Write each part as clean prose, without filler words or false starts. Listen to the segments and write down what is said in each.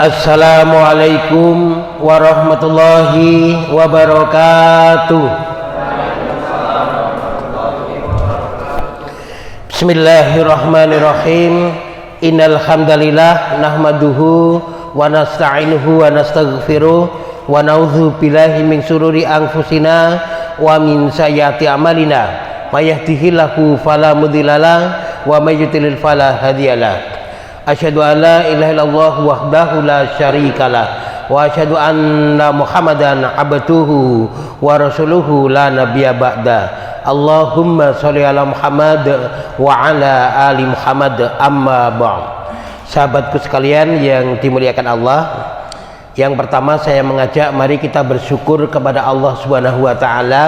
Assalamualaikum warahmatullahi wabarakatuh. Bismillahirrahmanirrahim. Innal hamdalillah nahmaduhu wa nasta'inuhu wa nastaghfiruh wa na'udzu billahi min syururi anfusina wa min sayyiati a'malina. May yahdihillahu fala mudhillalah wa may yudlil fala hadiyalah. Asyhadu an la ilaha illallah wahdahu la syarikalah wa asyhadu anna Muhammadan abduhu wa rasuluhu la nabiyya ba'da. Allahumma sholli ala Muhammad wa ala ali Muhammad, amma ba'd. Sahabatku sekalian yang dimuliakan Allah, yang pertama saya mengajak mari kita bersyukur kepada Allah Subhanahu wa taala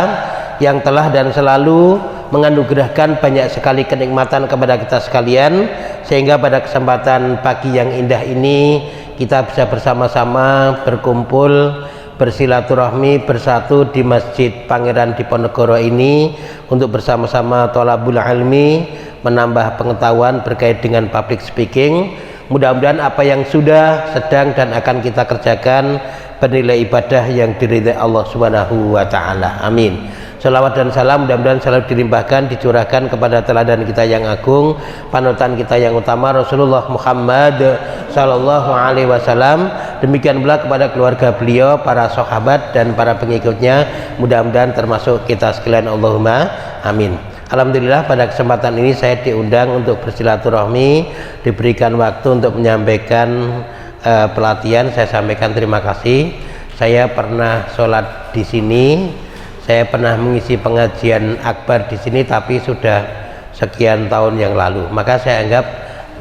yang telah dan selalu menganugerahkan banyak sekali kenikmatan kepada kita sekalian, sehingga pada kesempatan pagi yang indah ini kita bisa bersama-sama berkumpul, bersilaturahmi, bersatu di Masjid Pangeran Diponegoro ini untuk bersama-sama thalabul ilmi, menambah pengetahuan berkait dengan public speaking. Mudah-mudahan apa yang sudah, sedang dan akan kita kerjakan bernilai ibadah yang diridhai Allah Subhanahu wa taala. Amin. Salawat dan salam mudah-mudahan selalu dilimpahkan, dicurahkan kepada teladan kita yang agung, panutan kita yang utama, Rasulullah Muhammad sallallahu alaihi wasallam. Demikian pula kepada keluarga beliau, para sahabat dan para pengikutnya, mudah-mudahan termasuk kita sekalian, Allahumma amin. Alhamdulillah pada kesempatan ini saya diundang untuk bersilaturahmi, diberikan waktu untuk menyampaikan pelatihan. Saya sampaikan terima kasih. Saya pernah sholat di sini, saya pernah mengisi pengajian akbar di sini, tapi sudah sekian tahun yang lalu. Maka saya anggap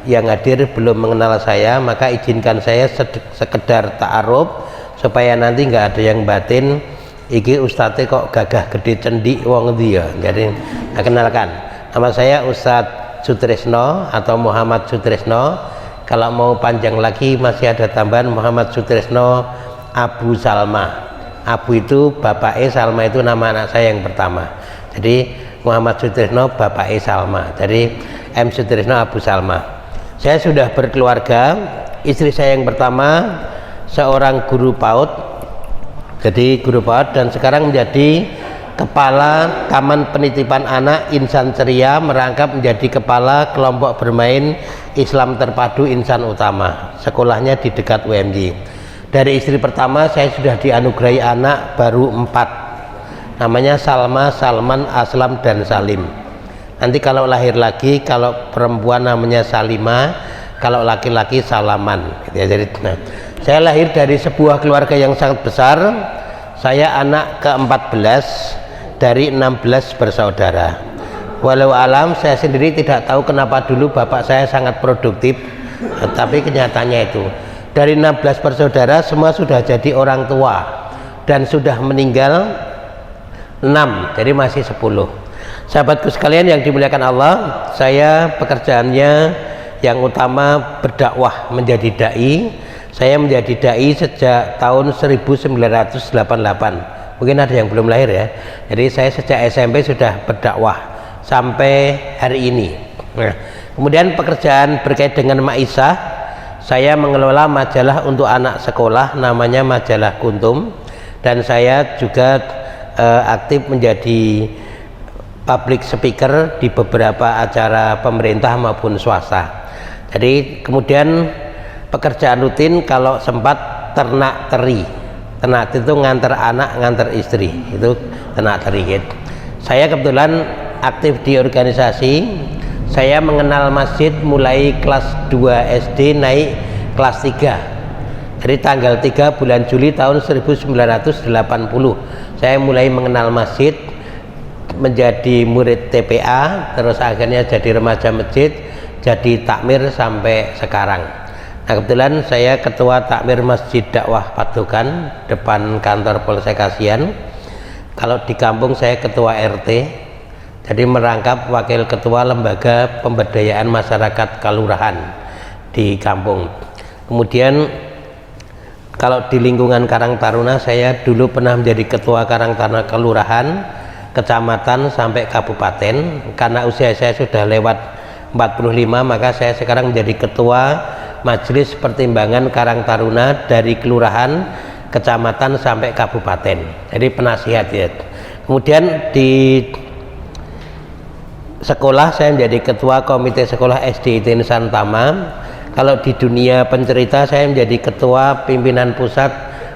yang hadir belum mengenal saya, maka izinkan saya sekedar ta'aruf supaya nanti nggak ada yang batin, iki ustadz kok gagah gede cendik wong dia. Jadi kenalkan, nama saya Ustadz Sutrisno atau Muhammad Sutrisno. Kalau mau panjang lagi masih ada tambahan Muhammad Sutrisno Abu Salma. Abu itu Bapak Salma itu nama anak saya yang pertama. Jadi Muhammad Sutrisno Bapak Salma. Jadi M Sutrisno Abu Salma. Saya sudah berkeluarga. Istri saya yang pertama seorang guru PAUD. Jadi guru PAUD dan sekarang menjadi kepala Taman Penitipan Anak Insan Ceria, merangkap menjadi kepala kelompok bermain Islam Terpadu Insan Utama. Sekolahnya di dekat UMY. Dari istri pertama saya sudah dianugerahi anak baru 4, namanya Salma, Salman, Aslam dan Salim. Nanti kalau lahir lagi, kalau perempuan namanya Salima, kalau laki-laki Salaman ya. Jadi saya lahir dari sebuah keluarga yang sangat besar. Saya anak ke-14 dari 16 bersaudara. Walau alam saya sendiri tidak tahu kenapa dulu bapak saya sangat produktif, tapi kenyataannya itu dari 16 bersaudara semua sudah jadi orang tua dan sudah meninggal 6, jadi masih 10. Sahabatku sekalian yang dimuliakan Allah, saya pekerjaannya yang utama berdakwah, menjadi dai. Saya menjadi dai sejak tahun 1988. Mungkin ada yang belum lahir ya. Jadi saya sejak SMP sudah berdakwah sampai hari ini. Nah, kemudian pekerjaan berkait dengan Maisah, saya mengelola majalah untuk anak sekolah namanya Majalah Kuntum, dan saya juga aktif menjadi public speaker di beberapa acara pemerintah maupun swasta. Jadi kemudian pekerjaan rutin kalau sempat ternak teri. Ternak itu nganter anak, nganter istri, itu ternak teri gitu. Saya kebetulan aktif di organisasi. Saya mengenal masjid mulai kelas 2 SD naik kelas 3. Jadi tanggal 3 bulan Juli tahun 1980 saya mulai mengenal masjid, menjadi murid TPA, terus akhirnya jadi remaja masjid, jadi takmir sampai sekarang. Nah kebetulan saya ketua takmir Masjid Dakwah Padukan depan kantor Polsek Kasihan. Kalau di kampung saya ketua RT, jadi merangkap wakil ketua lembaga pemberdayaan masyarakat kelurahan di kampung. Kemudian kalau di lingkungan Karang Taruna, saya dulu pernah menjadi ketua Karang Taruna kelurahan, kecamatan sampai kabupaten. Karena usia saya sudah lewat 45, maka saya sekarang menjadi ketua Majelis Pertimbangan Karang Taruna dari kelurahan, kecamatan sampai kabupaten. Jadi penasihat ya. Kemudian di sekolah saya menjadi ketua komite sekolah SDIT Nusantama. Kalau di dunia pencerita saya menjadi ketua pimpinan pusat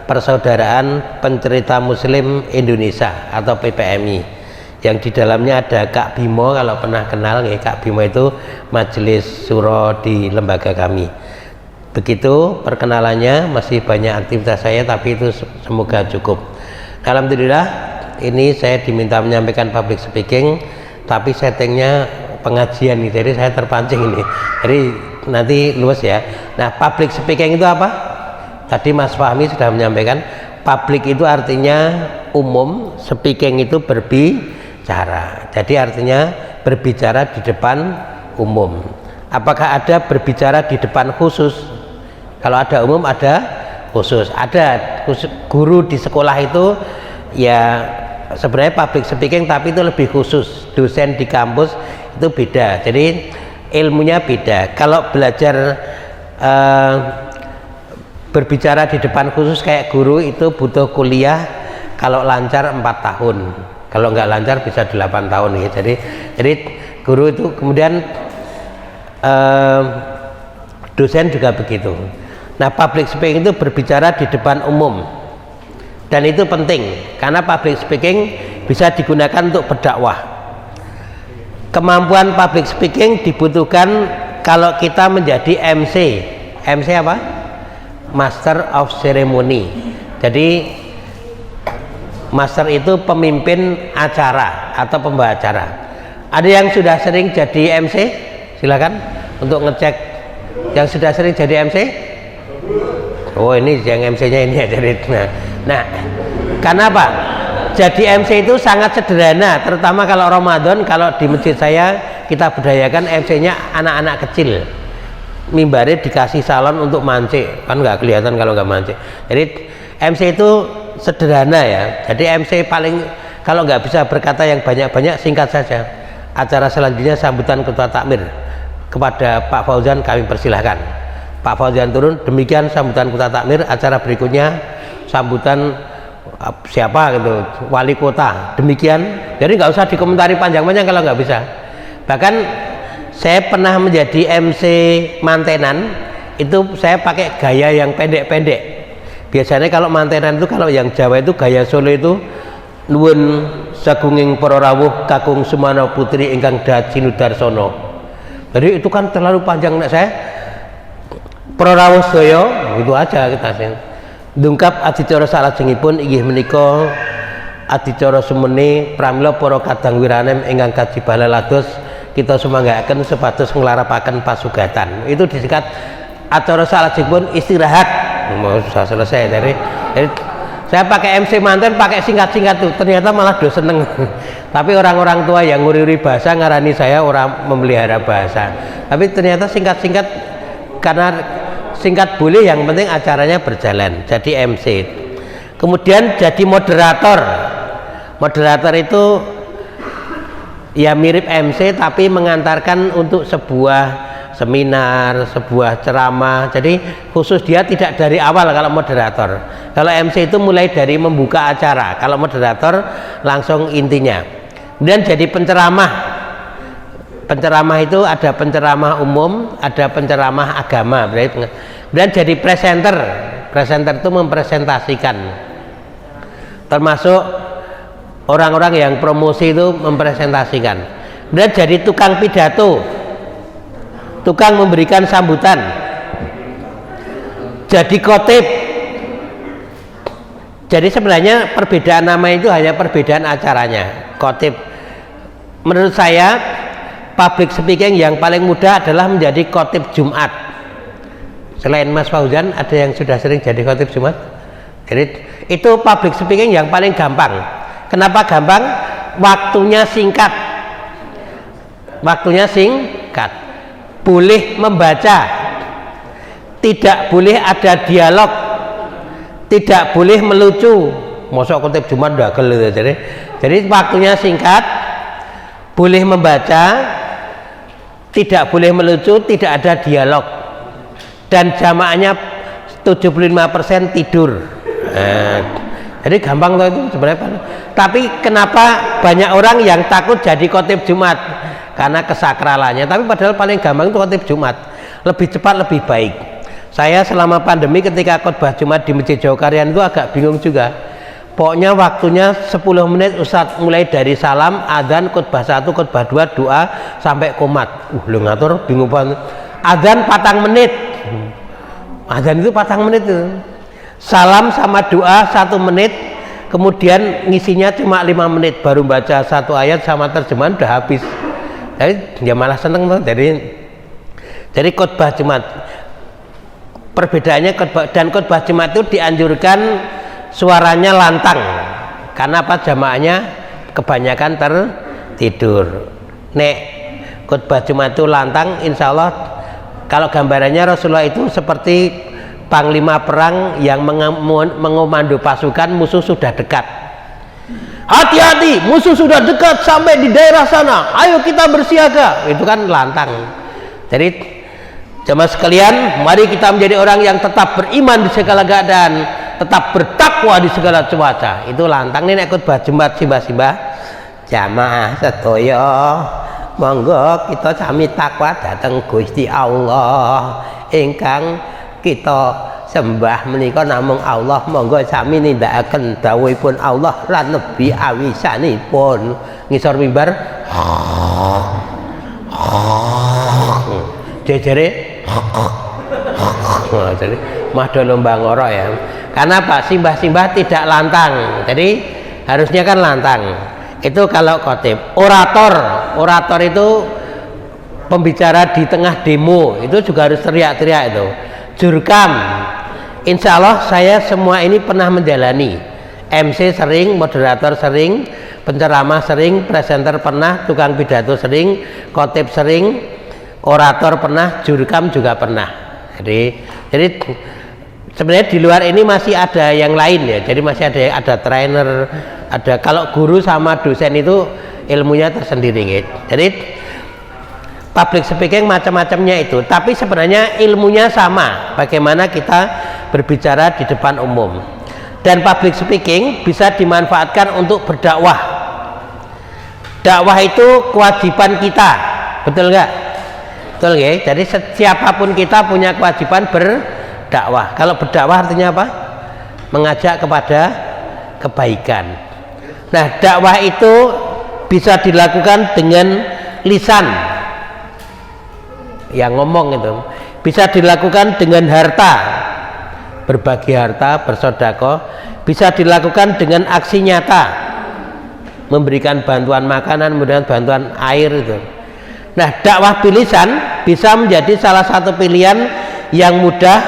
Persaudaraan Pencerita Muslim Indonesia atau PPMI, yang di dalamnya ada Kak Bimo. Kalau pernah kenal ya, Kak Bimo itu majelis suro di lembaga kami. Begitu perkenalannya, masih banyak aktivitas saya tapi itu semoga cukup. Alhamdulillah ini saya diminta menyampaikan public speaking, tapi settingnya pengajian nih, jadi saya terpancing ini. Jadi nanti luas ya. Nah, public speaking itu apa? Tadi Mas Fahmi sudah menyampaikan, public itu artinya umum, speaking itu berbicara. Jadi artinya berbicara di depan umum. Apakah ada berbicara di depan khusus? Kalau ada umum, ada khusus. Ada guru di sekolah itu ya sebenarnya public speaking, tapi itu lebih khusus. Dosen di kampus itu beda, jadi ilmunya beda. Kalau belajar berbicara di depan khusus kayak guru itu butuh kuliah, kalau lancar 4 tahun, kalau nggak lancar bisa 8 tahun ya. Jadi guru itu, kemudian dosen juga begitu. Nah, public speaking itu berbicara di depan umum, dan itu penting karena public speaking bisa digunakan untuk berdakwah. Kemampuan public speaking dibutuhkan kalau kita menjadi MC. MC apa? Master of Ceremony. Jadi master itu pemimpin acara atau pembawa acara. Ada yang sudah sering jadi MC? Silakan untuk ngecek yang sudah sering jadi MC. Oh, ini yang MC-nya ini ya. Nah, kenapa? Jadi MC itu sangat sederhana, terutama kalau Ramadan. Kalau di masjid saya kita budayakan MC-nya anak-anak kecil. Mimbarnya dikasih salon untuk mancing, kan nggak kelihatan kalau nggak mancing. Jadi MC itu sederhana ya. Jadi MC paling, kalau nggak bisa berkata yang banyak-banyak, singkat saja. Acara selanjutnya sambutan ketua takmir. Kepada Pak Fauzan kami persilahkan. Pak Fauzan turun, demikian sambutan ketua takmir. Acara berikutnya sambutan siapa gitu, wali kota, demikian. Jadi nggak usah dikomentari panjang-panjang kalau nggak bisa. Bahkan saya pernah menjadi MC mantenan, itu saya pakai gaya yang pendek-pendek. Biasanya kalau mantenan itu, kalau yang Jawa itu gaya Solo itu nuwun sagunging para rawuh kakung Sumana putri ingkang dadi Darsono. Jadi itu kan terlalu panjang. Nek saya para rawuh sedaya itu aja kita sih. Dungkap adicara salajengipun inggih menika adicara semene pramila para kadang wiranem ingkang kaji balelados kita sumanggaaken sepados nglarapaken pasugatan. Itu disingkat acara salajengipun istirahat. Mau sudah selesai. Jadi saya pakai MC manten pakai singkat-singkat tuh, ternyata malah do seneng. Tapi orang-orang tua yang nguri-uri bahasa ngarani saya orang memelihara bahasa. Tapi ternyata singkat-singkat, karena singkat boleh, yang penting acaranya berjalan. Jadi MC. Kemudian jadi moderator. Moderator itu ya mirip MC tapi mengantarkan untuk sebuah seminar, sebuah ceramah. Jadi khusus dia tidak dari awal kalau moderator. Kalau MC itu mulai dari membuka acara. Kalau moderator langsung intinya. Kemudian jadi penceramah. Penceramah itu ada penceramah umum, ada penceramah agama. Kemudian jadi presenter. Presenter itu mempresentasikan. Termasuk orang-orang yang promosi itu mempresentasikan. Kemudian jadi tukang pidato, tukang memberikan sambutan, jadi khotib. Jadi sebenarnya perbedaan nama itu hanya perbedaan acaranya. Khotib, menurut saya public speaking yang paling mudah adalah menjadi khotib Jumat. Selain Mas Fauzan, ada yang sudah sering jadi khotib Jumat? Jadi itu public speaking yang paling gampang. Kenapa gampang? Waktunya singkat. Waktunya singkat. Boleh membaca, tidak boleh ada dialog, tidak boleh melucu. Mosok khotib Jumat dagel. Jadi waktunya singkat, boleh membaca, tidak boleh melucu, tidak ada dialog. dan jamaahnya 75% tidur. Jadi gampang loh itu sebenarnya. Tapi kenapa banyak orang yang takut jadi khotib Jumat? Karena kesakralannya. Tapi padahal paling gampang itu khotib Jumat. Lebih cepat, lebih baik. Saya selama pandemi ketika khotbah Jumat di Masjid Jauhkarian itu agak bingung juga. Pokoknya waktunya 10 menit Ustadz, mulai dari salam, adzan, khotbah 1, khotbah 2, doa sampai qomat. Lu ngatur bingung banget. Adzan 4 menit. Adzan itu 4 menit itu. Salam sama doa 1 menit, kemudian ngisinya cuma 5 menit, baru baca 1 ayat sama terjemahan udah habis. Jadi dia malah seneng tuh. Jadi khotbah Jumat, perbedaannya khotbah Jumat itu dianjurkan suaranya lantang. Karena apa? Jamaahnya kebanyakan tertidur. Nek khotbah Jumat itu lantang, insya Allah kalau gambarannya Rasulullah itu seperti panglima perang yang mengomando pasukan, musuh sudah dekat. Hati-hati, musuh sudah dekat sampai di daerah sana. Ayo kita bersiaga. Itu kan lantang. Jadi jemaah sekalian, mari kita menjadi orang yang tetap beriman di segala keadaan, tetap bertakwa di segala cuaca. Itu lantang. Ini nek khotbah Jumat simbah-simbah jamaah sedaya, monggo kita sami takwa dhateng Gusti Allah ingkang kita sembah menika namung Allah, monggo sami nindakaken dawuhipun Allah lan nebi awisanipun. Ngisor mimbar jejere jadi mado lomba ngoro ya. Karena apa? Simbah-simbah tidak lantang, jadi harusnya kan lantang. Itu kalau khotib. Orator itu pembicara di tengah demo, itu juga harus teriak-teriak itu. Jurkam, insya Allah saya semua ini pernah menjalani. MC sering, moderator sering, penceramah sering, presenter pernah, tukang pidato sering, khotib sering, orator pernah, jurkam juga pernah. Jadi sebenarnya di luar ini masih ada yang lain ya. Jadi masih ada trainer, ada, kalau guru sama dosen itu ilmunya tersendiri gitu. Jadi public speaking macam-macamnya itu, tapi sebenarnya ilmunya sama, bagaimana kita berbicara di depan umum. Dan public speaking bisa dimanfaatkan untuk berdakwah. Dakwah itu kewajiban kita, betul nggak? Betul ya. Jadi siapapun kita punya kewajiban berdakwah. Kalau berdakwah artinya apa? Mengajak kepada kebaikan. Nah, dakwah itu bisa dilakukan dengan lisan, yang ngomong itu, bisa dilakukan dengan harta, berbagi harta, bersedekah, bisa dilakukan dengan aksi nyata, memberikan bantuan makanan, memberikan bantuan air itu. Nah, dakwah bilisan bisa menjadi salah satu pilihan yang mudah,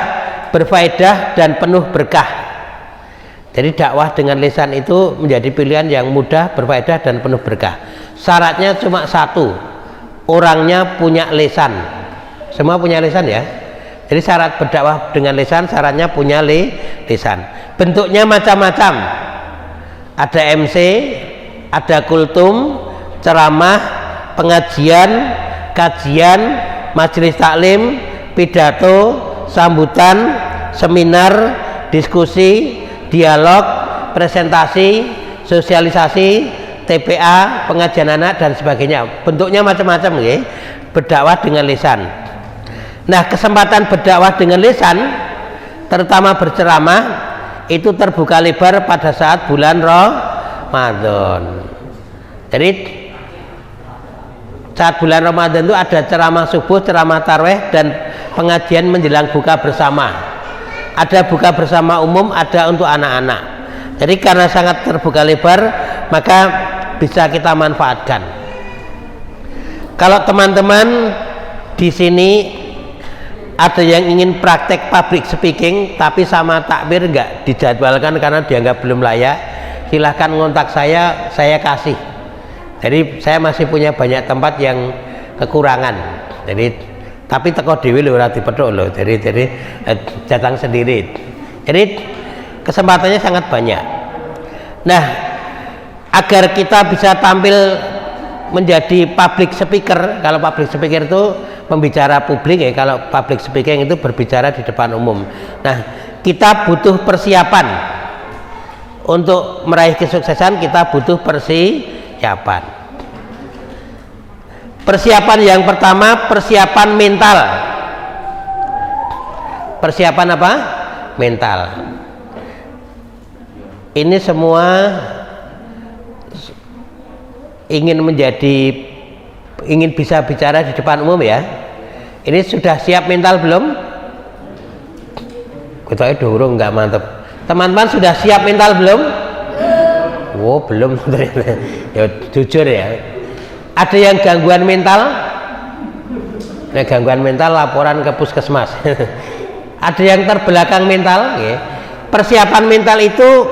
berfaedah dan penuh berkah. Jadi dakwah dengan lisan itu menjadi pilihan yang mudah, berfaedah dan penuh berkah. Syaratnya cuma satu, orangnya punya lisan. Semua punya lisan ya. Jadi syarat berdakwah dengan lisan, syaratnya punya lisan. Bentuknya macam-macam. Ada MC, ada kultum, ceramah, pengajian, kajian, majelis taklim, pidato, sambutan, seminar, diskusi, dialog, presentasi, sosialisasi, TPA, pengajian anak dan sebagainya. Bentuknya macam-macam ya. Berdakwah dengan lisan. Nah, kesempatan berdakwah dengan lisan, terutama berceramah, itu terbuka lebar pada saat bulan Ramadan. Jadi saat bulan Ramadan itu ada ceramah subuh, ceramah tarawih dan pengajian menjelang buka bersama. Ada buka bersama umum, ada untuk anak-anak. Jadi karena sangat terbuka lebar, maka bisa kita manfaatkan. Kalau teman-teman di sini ada yang ingin praktek public speaking tapi sama takbir nggak dijadwalkan karena dianggap belum layak, silahkan ngontak saya kasih. Jadi saya masih punya banyak tempat yang kekurangan. Jadi tapi teko dhewe lho ora dipethuk lho. Jadi datang sendiri. Jadi kesempatannya sangat banyak. Nah, agar kita bisa tampil menjadi public speaker. Kalau public speaker itu pembicara publik ya, kalau public speaking itu berbicara di depan umum. Nah, kita butuh persiapan untuk meraih kesuksesan, kita butuh persiapan. Persiapan yang pertama, persiapan mental. Persiapan apa? Mental. Ini semua ingin bisa bicara di depan umum ya. Ini sudah siap mental belum? Kita dorong nggak mantep. Teman-teman sudah siap mental belum? Oh belum. Ya jujur ya. Ada yang gangguan mental? Nah, gangguan mental laporan ke puskesmas. Ada yang terbelakang mental? Ya. Persiapan mental itu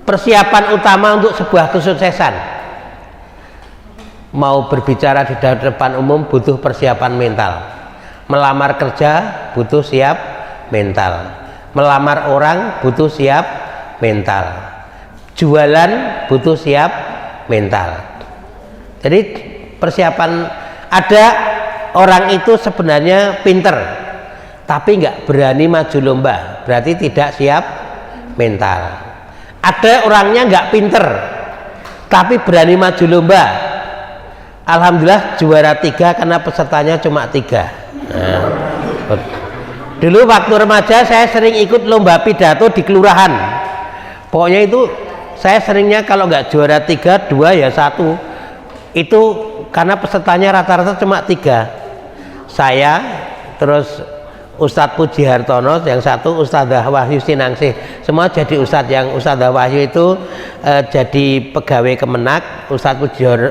persiapan utama untuk sebuah kesuksesan. Mau berbicara di depan umum butuh persiapan mental. Melamar kerja butuh siap mental. Melamar orang butuh siap mental. Jualan butuh siap mental. Jadi persiapan, ada orang itu sebenarnya pinter tapi nggak berani maju lomba, berarti tidak siap mental. Ada orangnya nggak pinter tapi berani maju lomba, alhamdulillah juara 3 karena pesertanya cuma 3. Nah, dulu waktu remaja saya sering ikut lomba pidato di kelurahan. Pokoknya itu saya seringnya kalau nggak juara 3, 2 ya 1. Itu karena pesertanya rata-rata cuma 3. Saya, terus Ustadz Puji Hartono, yang satu Ustadzah Wahyu Sinangsih. Semua jadi Ustadz. Yang Ustadzah Wahyu itu jadi pegawai Kemenak. Ustadz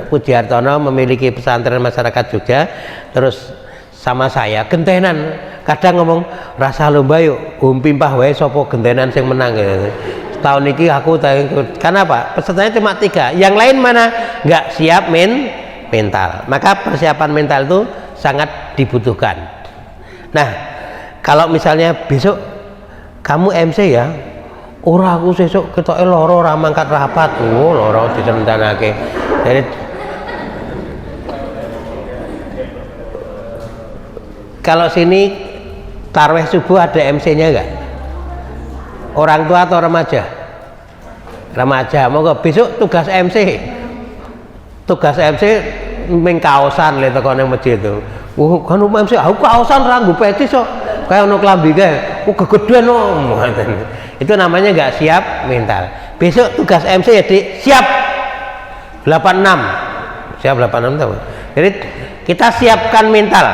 Puji Hartono memiliki pesantren masyarakat Jogja. Terus sama saya gentenan, kadang ngomong rasa lomba yuk umpimpah wae sopo gentenan sing menang gitu. Tahun ini aku karena apa? Pesertanya cuma 3, yang lain mana nggak siap mental. Maka persiapan mental itu sangat dibutuhkan. Nah, kalau misalnya besok kamu MC ya, ora aku sesuk ketoke loro ora mangkat rapat. Oh, loro disendanake. Jadi kalau sini tarawih subuh ada MC-nya enggak? Orang tua atau remaja? Remaja. Monggo besok tugas MC. Tugas MC ming kaosan le teko nang masjid itu. Kan MC aku kaosan ra nggo peci sok. Kaya ono klambi kae. Gegedhen no. Itu namanya enggak siap mental. Besok tugas MC ya, Dik. Siap 86. Siap 86 tahu. Jadi kita siapkan mental.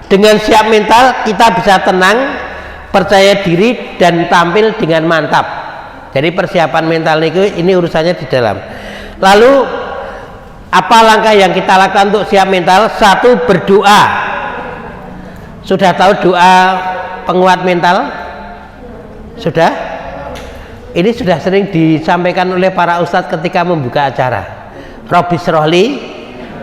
Dengan siap mental kita bisa tenang, percaya diri dan tampil dengan mantap. Jadi persiapan mental ini urusannya di dalam. Lalu apa langkah yang kita lakukan untuk siap mental? 1, berdoa. Sudah tahu doa penguat mental? Sudah? Ini sudah sering disampaikan oleh para ustadz ketika membuka acara. Rabbi srohli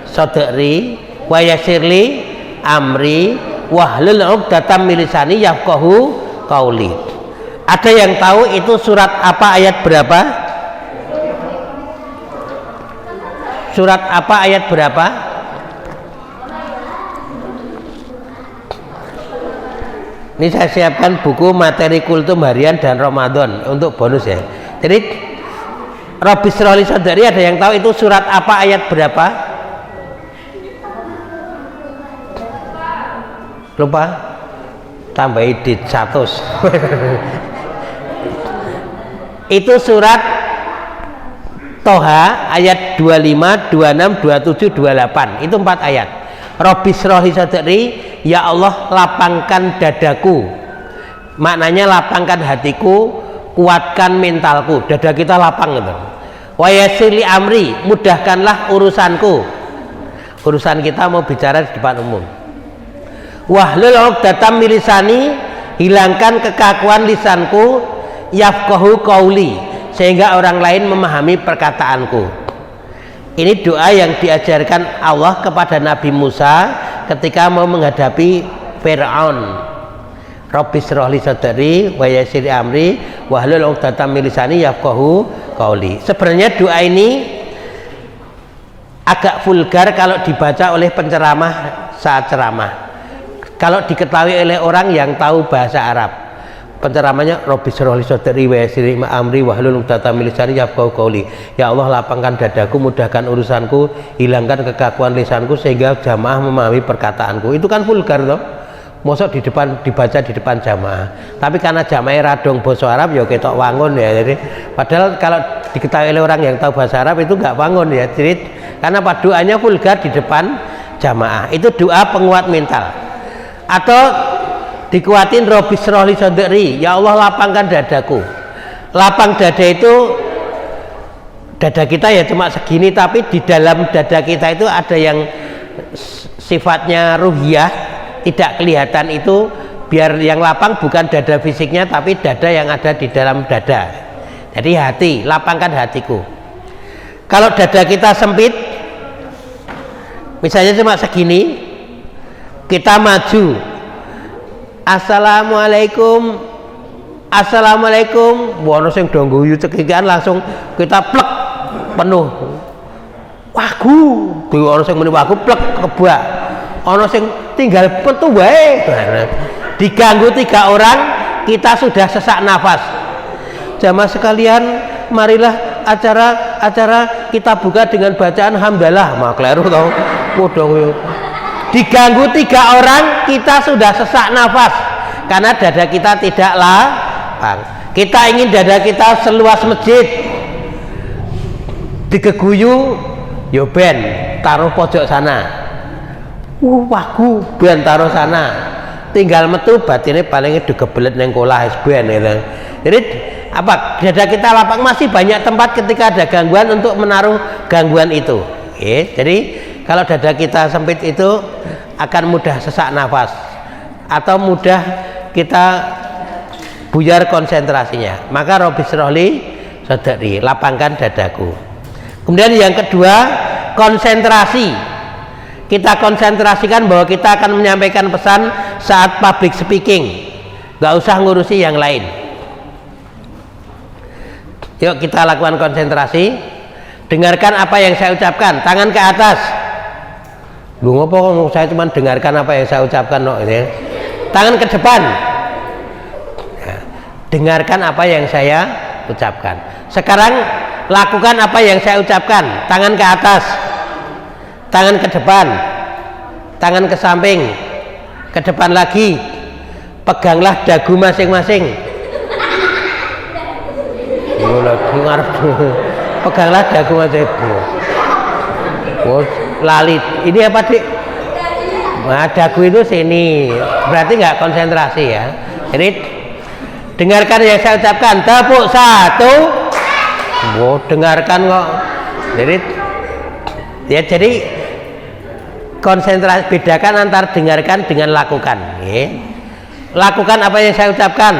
sodri wa yasirli amri wahlul 'uqdatam min lisani yafqahu qauli. Ada yang tahu itu surat apa, ayat berapa? Surat apa, ayat berapa? Ini saya siapkan buku materi kultum harian dan Ramadan untuk bonus ya. Jadi Rabbi shrahli sadri, ada yang tahu itu surat apa, ayat berapa? Lupa? Tambahi di 100. Itu surat Toha ayat 25, 26, 27, 28. Itu 4 ayat. Rabbi shrahli sadri, ya Allah lapangkan dadaku. Maknanya lapangkan hatiku, kuatkan mentalku. Dada kita lapang gitu. Wa yassirli amri, mudahkanlah urusanku. Urusan kita mau bicara di depan umum. Wahlul 'uqdatam min lisani, hilangkan kekakuan lisanku, yafqahu qauli, sehingga orang lain memahami perkataanku. Ini doa yang diajarkan Allah kepada Nabi Musa ketika mau menghadapi Fir'aun. Rabbi shrahli sadri wa yassir amri wahlul 'uqdatam min lisani yafqahu qauli. Sebenarnya doa ini agak vulgar kalau dibaca oleh penceramah saat ceramah, kalau diketahui oleh orang yang tahu bahasa Arab. Penceramanya Rabbi shrah li sadri wa yassir li amri wahlul 'uqdatam min lisani yafqahu qawli. Ya Allah, lapangkan dadaku, mudahkan urusanku, hilangkan kekakuan lisanku sehingga jamaah memahami perkataanku. Itu kan vulgar toh. Mosok dibaca di depan jamaah. Tapi karena jamaah radong basa Arab ya ketok wangun ya. Jadi padahal kalau diketahui oleh orang yang tahu bahasa Arab itu enggak wangun ya. Jadi karena paduannya vulgar di depan jamaah. Itu doa penguat mental. Atau dikuatin Rabbi shrah li sadri, ya Allah lapangkan dadaku. Lapang dada itu, dada kita ya cuma segini, tapi di dalam dada kita itu ada yang sifatnya ruhiyah, tidak kelihatan. Itu biar yang lapang bukan dada fisiknya, tapi dada yang ada di dalam dada. Jadi hati, lapangkan hatiku. Kalau dada kita sempit, misalnya cuma segini, kita maju, Assalamualaikum, Assalamualaikum, wono sing do ngguyu cekikan langsung kita plek penuh. Wagu, kuwi ono sing muni wagu plek kebak. Ono sing tinggal petu wae. Diganggu 3 orang, kita sudah sesak nafas. Jamaah sekalian, marilah acara kita buka dengan bacaan hamdalah. Mak kleru to. Podho diganggu 3 orang, kita sudah sesak nafas karena dada kita tidak lapang. Kita ingin dada kita seluas masjid, digeguyu yo ben taruh pojok sana, wagu ben taruh sana, tinggal metu batine paling digebelet neng kolah ben gitu. Jadi apa, dada kita lapang, masih banyak tempat ketika ada gangguan untuk menaruh gangguan itu. Jadi kalau dada kita sempit itu akan mudah sesak nafas atau mudah kita buyar konsentrasinya. Maka Rabbi shrah li sadri, lapangkan dadaku. Kemudian yang kedua, konsentrasi. Kita konsentrasikan bahwa kita akan menyampaikan pesan saat public speaking, nggak usah ngurusi yang lain. Yuk kita lakukan konsentrasi. Dengarkan apa yang saya ucapkan, tangan ke atas. Lu ngopo saya cuma dengarkan apa yang saya ucapkan no, ini. Tangan ke depan. Ya, dengarkan apa yang saya ucapkan. Sekarang lakukan apa yang saya ucapkan. Tangan ke atas, tangan ke depan, tangan ke samping, ke depan lagi. Peganglah dagu masing-masing. Peganglah dagu masing-masing. Oh, lali. Ini apa dik? Nah, dagu itu sini. Berarti nggak konsentrasi ya. Jadi dengarkan yang saya ucapkan. Tepuk 1. Oh, dengarkan kok. Jadi konsentrasi, bedakan antara dengarkan dengan lakukan. Lakukan apa yang saya ucapkan.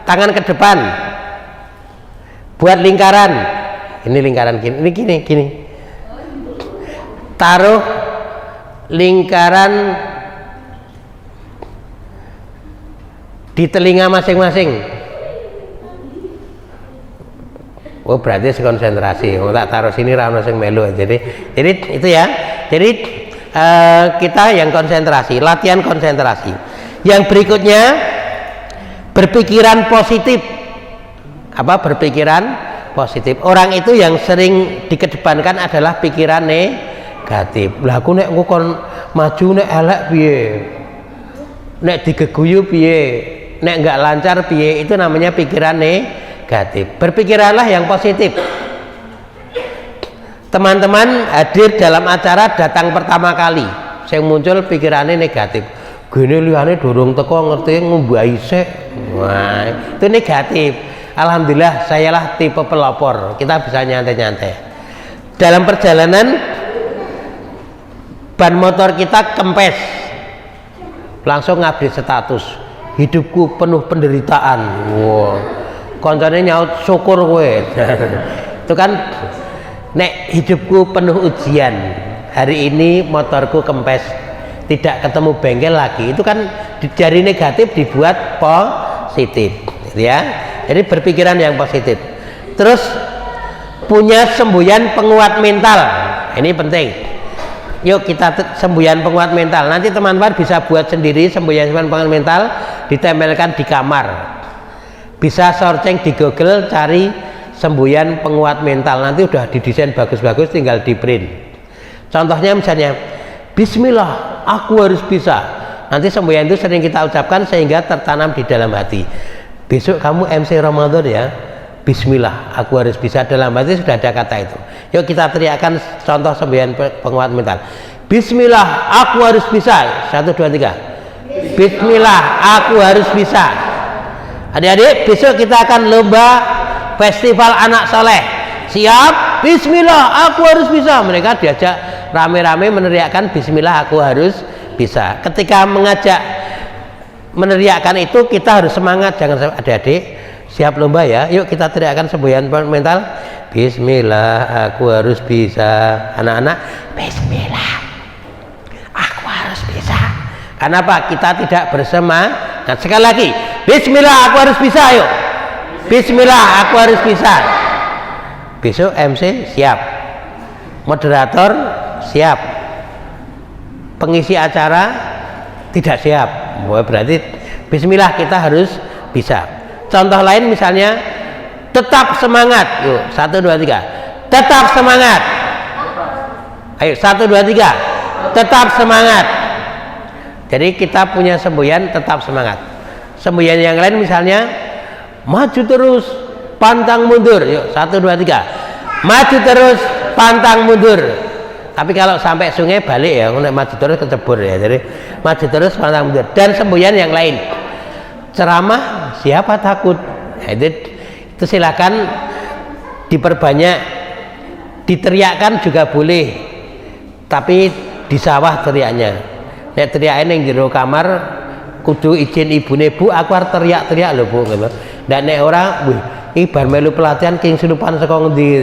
Tangan ke depan. Buat lingkaran. Ini lingkaran gini. Ini gini. Taruh lingkaran di telinga masing-masing. Oh, berarti konsentrasi. Oh, tak taruh sini ra ono sing melu. Jadi itu ya. Jadi kita yang konsentrasi, latihan konsentrasi. Yang berikutnya, berpikiran positif. Apa berpikiran positif? Orang itu yang sering dikedepankan adalah pikiran negatif. Lah aku nek kon maju nek elek piye? Nek digeguyu piye? Nek enggak lancar piye? Itu namanya pikiran negatif. Berpikiranlah yang positif. Teman-teman hadir dalam acara datang pertama kali, yang muncul pikirannya negatif. Gini liane dorong teko ngerti ngumbai sik. Wah, itu negatif. Alhamdulillah sayalah tipe pelopor. Kita bisa nyantai-nyantai. Dalam perjalanan ban motor kita kempes, langsung ngupdate status. Hidupku penuh penderitaan. Wow. Koncone nyaut syukur kowe. Itu kan nek hidupku penuh ujian. Hari ini motorku kempes, tidak ketemu bengkel lagi. Itu kan dari negatif dibuat positif, ya. Jadi berpikiran yang positif. Terus punya semboyan penguat mental. Ini penting. Yuk kita semboyan penguat mental. Nanti teman-teman bisa buat sendiri semboyan penguat mental, ditempelkan di kamar. Bisa searching di Google, cari semboyan penguat mental. Nanti udah didesain bagus-bagus, tinggal di print. Contohnya misalnya, Bismillah, aku harus bisa. Nanti semboyan itu sering kita ucapkan sehingga tertanam di dalam hati. Besok kamu MC Ramadan ya, Bismillah, aku harus bisa. Dalam hati sudah ada kata itu. Yuk kita teriakkan contoh semboyan penguat mental. Bismillah, aku harus bisa. 1, 2, 3. Bismillah, aku harus bisa. Adik-adik, besok kita akan lomba festival anak soleh. Siap? Bismillah, aku harus bisa. Mereka diajak rame-rame meneriakkan Bismillah, aku harus bisa. Ketika mengajak meneriakkan itu, kita harus semangat. Jangan adik-adik, siap lomba ya, yuk kita teriakkan semboyan mental. Bismillah, aku harus bisa. Anak-anak, Bismillah, aku harus bisa. Kenapa? Kita tidak bersemangat. Sekali lagi, Bismillah, aku harus bisa. Yuk, Bismillah, aku harus bisa. Besok MC siap, moderator siap, pengisi acara tidak siap. Berarti Bismillah, kita harus bisa. Contoh lain misalnya, tetap semangat. Yuk, 1, 2, 3. Tetap semangat. Ayo, 1, 2, 3. Tetap semangat. Jadi kita punya semboyan tetap semangat. Semboyan yang lain misalnya, maju terus, pantang mundur. Yuk, 1, 2, 3. Maju terus, pantang mundur. Tapi kalau sampai sungai balik ya, maju terus kecebur ya. Jadi maju terus, pantang mundur. Dan semboyan yang lain, ceramah siapa takut. Nah, itu silakan diperbanyak, diteriakkan juga boleh, tapi di sawah teriaknya. Nek teriakin yang jero kamar kudu izin ibune, Bu aku arep teriak-teriak lho Bu. Dan nek ora, wih, iki bar melu pelatihan king silupan saka ngendi.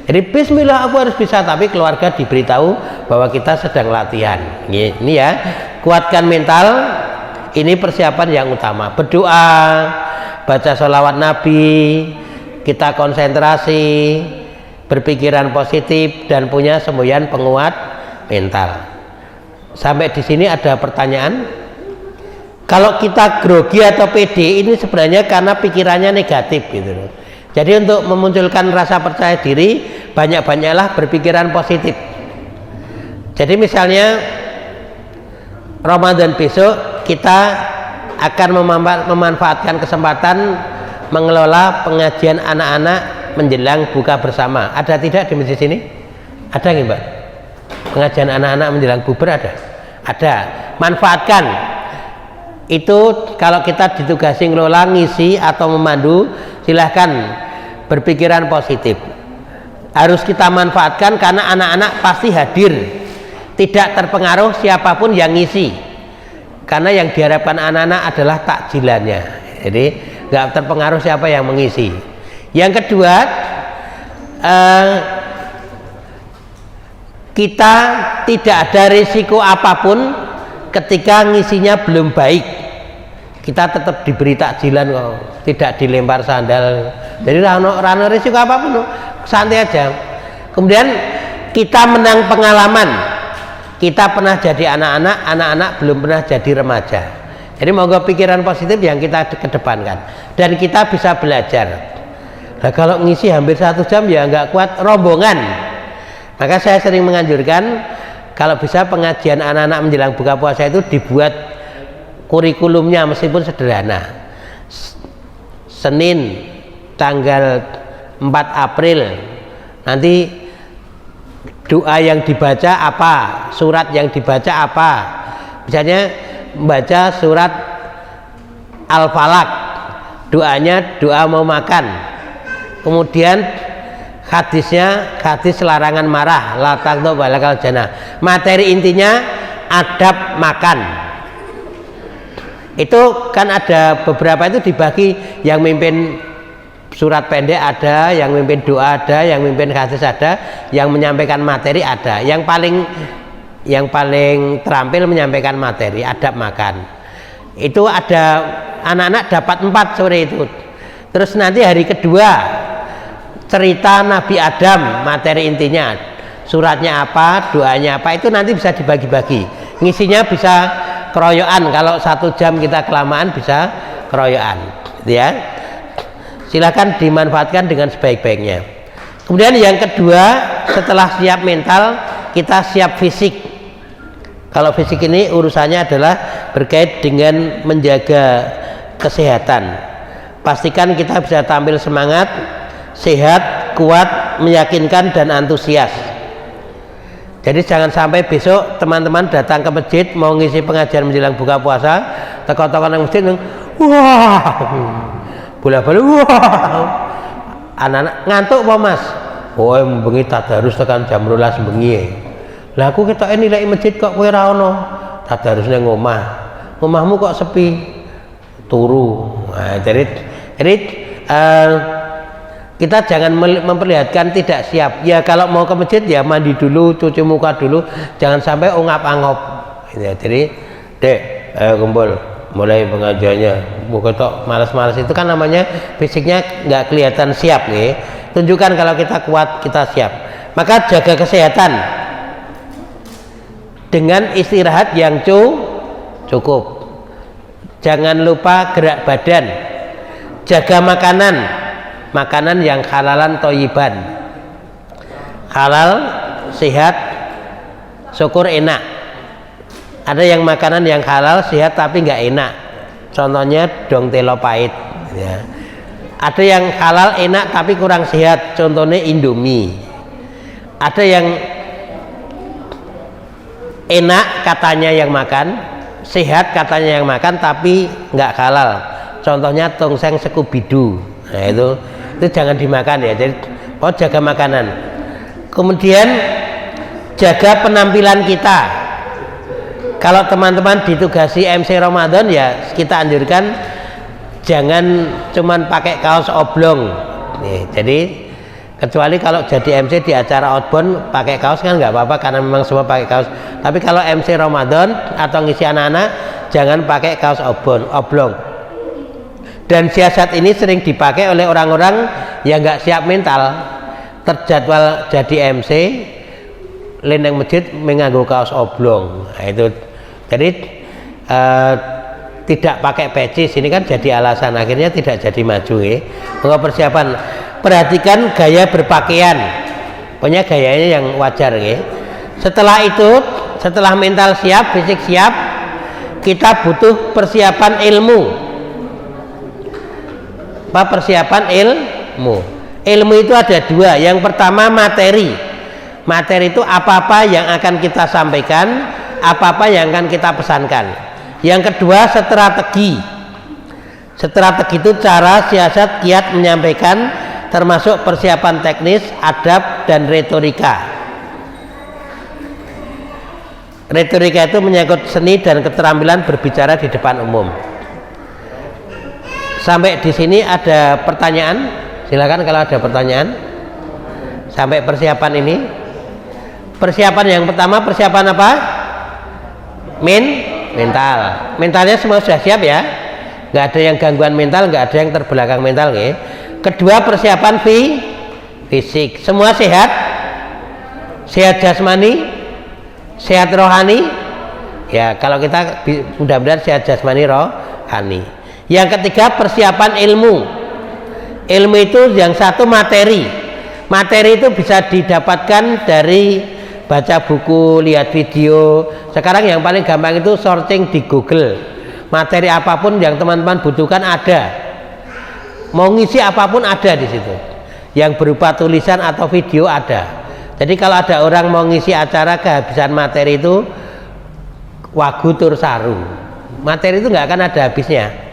Jadi Bismillah, aku harus bisa, tapi keluarga diberitahu bahwa kita sedang latihan. Ini ya, kuatkan mental. Ini persiapan yang utama. Berdoa, baca sholawat Nabi, kita konsentrasi, berpikiran positif, dan punya semboyan penguat mental. Sampai di sini ada pertanyaan? Kalau kita grogi atau pede, ini sebenarnya karena pikirannya negatif gitu loh. Jadi untuk memunculkan rasa percaya diri, banyak-banyaklah berpikiran positif. Jadi misalnya Ramadan besok kita akan memanfaatkan kesempatan mengelola pengajian anak-anak menjelang buka bersama. Ada tidak di masjid sini? Ada nggak Mbak? Pengajian anak-anak menjelang bubar ada? Ada. Manfaatkan. Itu kalau kita ditugasi ngelola, ngisi atau memandu, silahkan berpikiran positif. Harus kita manfaatkan karena anak-anak pasti hadir, tidak terpengaruh siapapun yang ngisi, karena yang diharapkan anak-anak adalah takjilannya. Jadi nggak terpengaruh siapa yang mengisi. Yang kedua, kita tidak ada risiko apapun ketika ngisinya belum baik. Kita tetap diberi takjilan kok, tidak dilempar sandal. Jadi rano risiko apapun, santai aja. Kemudian kita menang pengalaman. Kita pernah jadi anak-anak, anak-anak belum pernah jadi remaja. Jadi moga pikiran positif yang kita kedepankan. Dan kita bisa belajar. Nah, kalau ngisi hampir 1 jam ya nggak kuat rombongan. Maka saya sering menganjurkan kalau bisa pengajian anak-anak menjelang buka puasa itu dibuat kurikulumnya meskipun sederhana. Senin tanggal 4 April nanti doa yang dibaca apa, surat yang dibaca apa. Misalnya membaca surat Al-Falaq, doanya doa mau makan. Kemudian hadisnya hadis larangan marah, la taqdu balakal jannah. Materi intinya adab makan. Itu kan ada beberapa itu dibagi, yang mimpin surat pendek ada, yang mimpin doa ada, yang mimpin hadis ada, yang menyampaikan materi ada. Yang paling terampil menyampaikan materi adab makan. Itu ada anak-anak dapat 4 sore itu. Terus nanti hari kedua cerita Nabi Adam, materi intinya suratnya apa, doanya apa, itu nanti bisa dibagi-bagi. Ngisinya bisa keroyokan, kalau 1 jam kita kelamaan bisa keroyokan, ya. Silakan dimanfaatkan dengan sebaik-baiknya. Kemudian yang kedua, setelah siap mental, kita siap fisik. Kalau fisik ini urusannya adalah berkait dengan menjaga kesehatan. Pastikan kita bisa tampil semangat, sehat, kuat, meyakinkan, dan antusias. Jadi jangan sampai besok teman-teman datang ke masjid mau ngisi pengajian menjelang buka puasa, teko-teko nang masjid, wah, bola-bola, wah, anak-anak ngantuk apa mas? Oh, bengi tadarus tekan jam 12 bengi. Lah aku ketok nilai masjid kok kowe ra ono. Tadarusne ngomah. Omahmu kok sepi. Turu. Nah, jadi kita jangan memperlihatkan tidak siap. Ya kalau mau ke masjid ya mandi dulu, cuci muka dulu, jangan sampai ungap-angop. Ya, jadi, Dek, ayo kumpul, mulai pengajiannya. Bukan tok malas-malas itu kan namanya fisiknya nggak kelihatan siap nih. Tunjukkan kalau kita kuat, kita siap. Maka jaga kesehatan dengan istirahat yang cukup. Jangan lupa gerak badan. Jaga makanan yang halalan thayyiban. Halal, sehat, syukur enak. Ada yang makanan yang halal, sehat tapi nggak enak. Contohnya dong telo pahit. Ya. Ada yang halal enak tapi kurang sehat, contohnya Indomie. Ada yang enak katanya yang makan, sehat katanya yang makan tapi nggak halal, contohnya tongseng Scooby-Doo. Nah itu jangan dimakan ya. Jadi jaga makanan. Kemudian jaga penampilan kita. Kalau teman-teman ditugasi MC Ramadan ya kita anjurkan jangan cuman pakai kaos oblong. Nih, jadi kecuali kalau jadi MC di acara outbound pakai kaos kan nggak apa-apa karena memang semua pakai kaos. Tapi kalau MC Ramadan atau ngisi anak-anak jangan pakai kaos oblong. Dan siasat ini sering dipakai oleh orang-orang yang nggak siap mental. Terjadwal jadi MC, lendeng masjid menganggo kaos oblong. Nah, itu jadi tidak pakai peci sini kan jadi alasan akhirnya tidak jadi maju ya. Maka persiapan, perhatikan gaya berpakaian, punya gayanya yang wajar ya. Setelah itu, setelah mental siap, fisik siap, kita butuh persiapan ilmu. Apa persiapan ilmu? Ilmu itu ada dua. Yang pertama materi. Materi itu apa-apa yang akan kita sampaikan, apa-apa yang akan kita pesankan. Yang kedua strategi. Strategi itu cara, siasat, kiat menyampaikan, termasuk persiapan teknis, adab, dan retorika. Retorika itu menyangkut seni dan keterampilan berbicara di depan umum. Sampai di sini ada pertanyaan? Silakan kalau ada pertanyaan. Sampai persiapan ini. Persiapan yang pertama, persiapan apa? Mental. Mentalnya semua sudah siap ya. Nggak ada yang gangguan mental, nggak ada yang terbelakang mental ya. Kedua persiapan fisik. Semua sehat. Sehat jasmani, sehat rohani. Ya kalau kita mudah-mudahan sehat jasmani rohani. Yang ketiga persiapan ilmu. Ilmu itu yang satu materi. Materi itu bisa didapatkan dari baca buku, lihat video. Sekarang yang paling gampang itu searching di Google. Materi apapun yang teman-teman butuhkan ada. Mau ngisi apapun ada di situ. Yang berupa tulisan atau video ada. Jadi kalau ada orang mau ngisi acara kehabisan materi itu wagu tur saru. Materi itu nggak akan ada habisnya.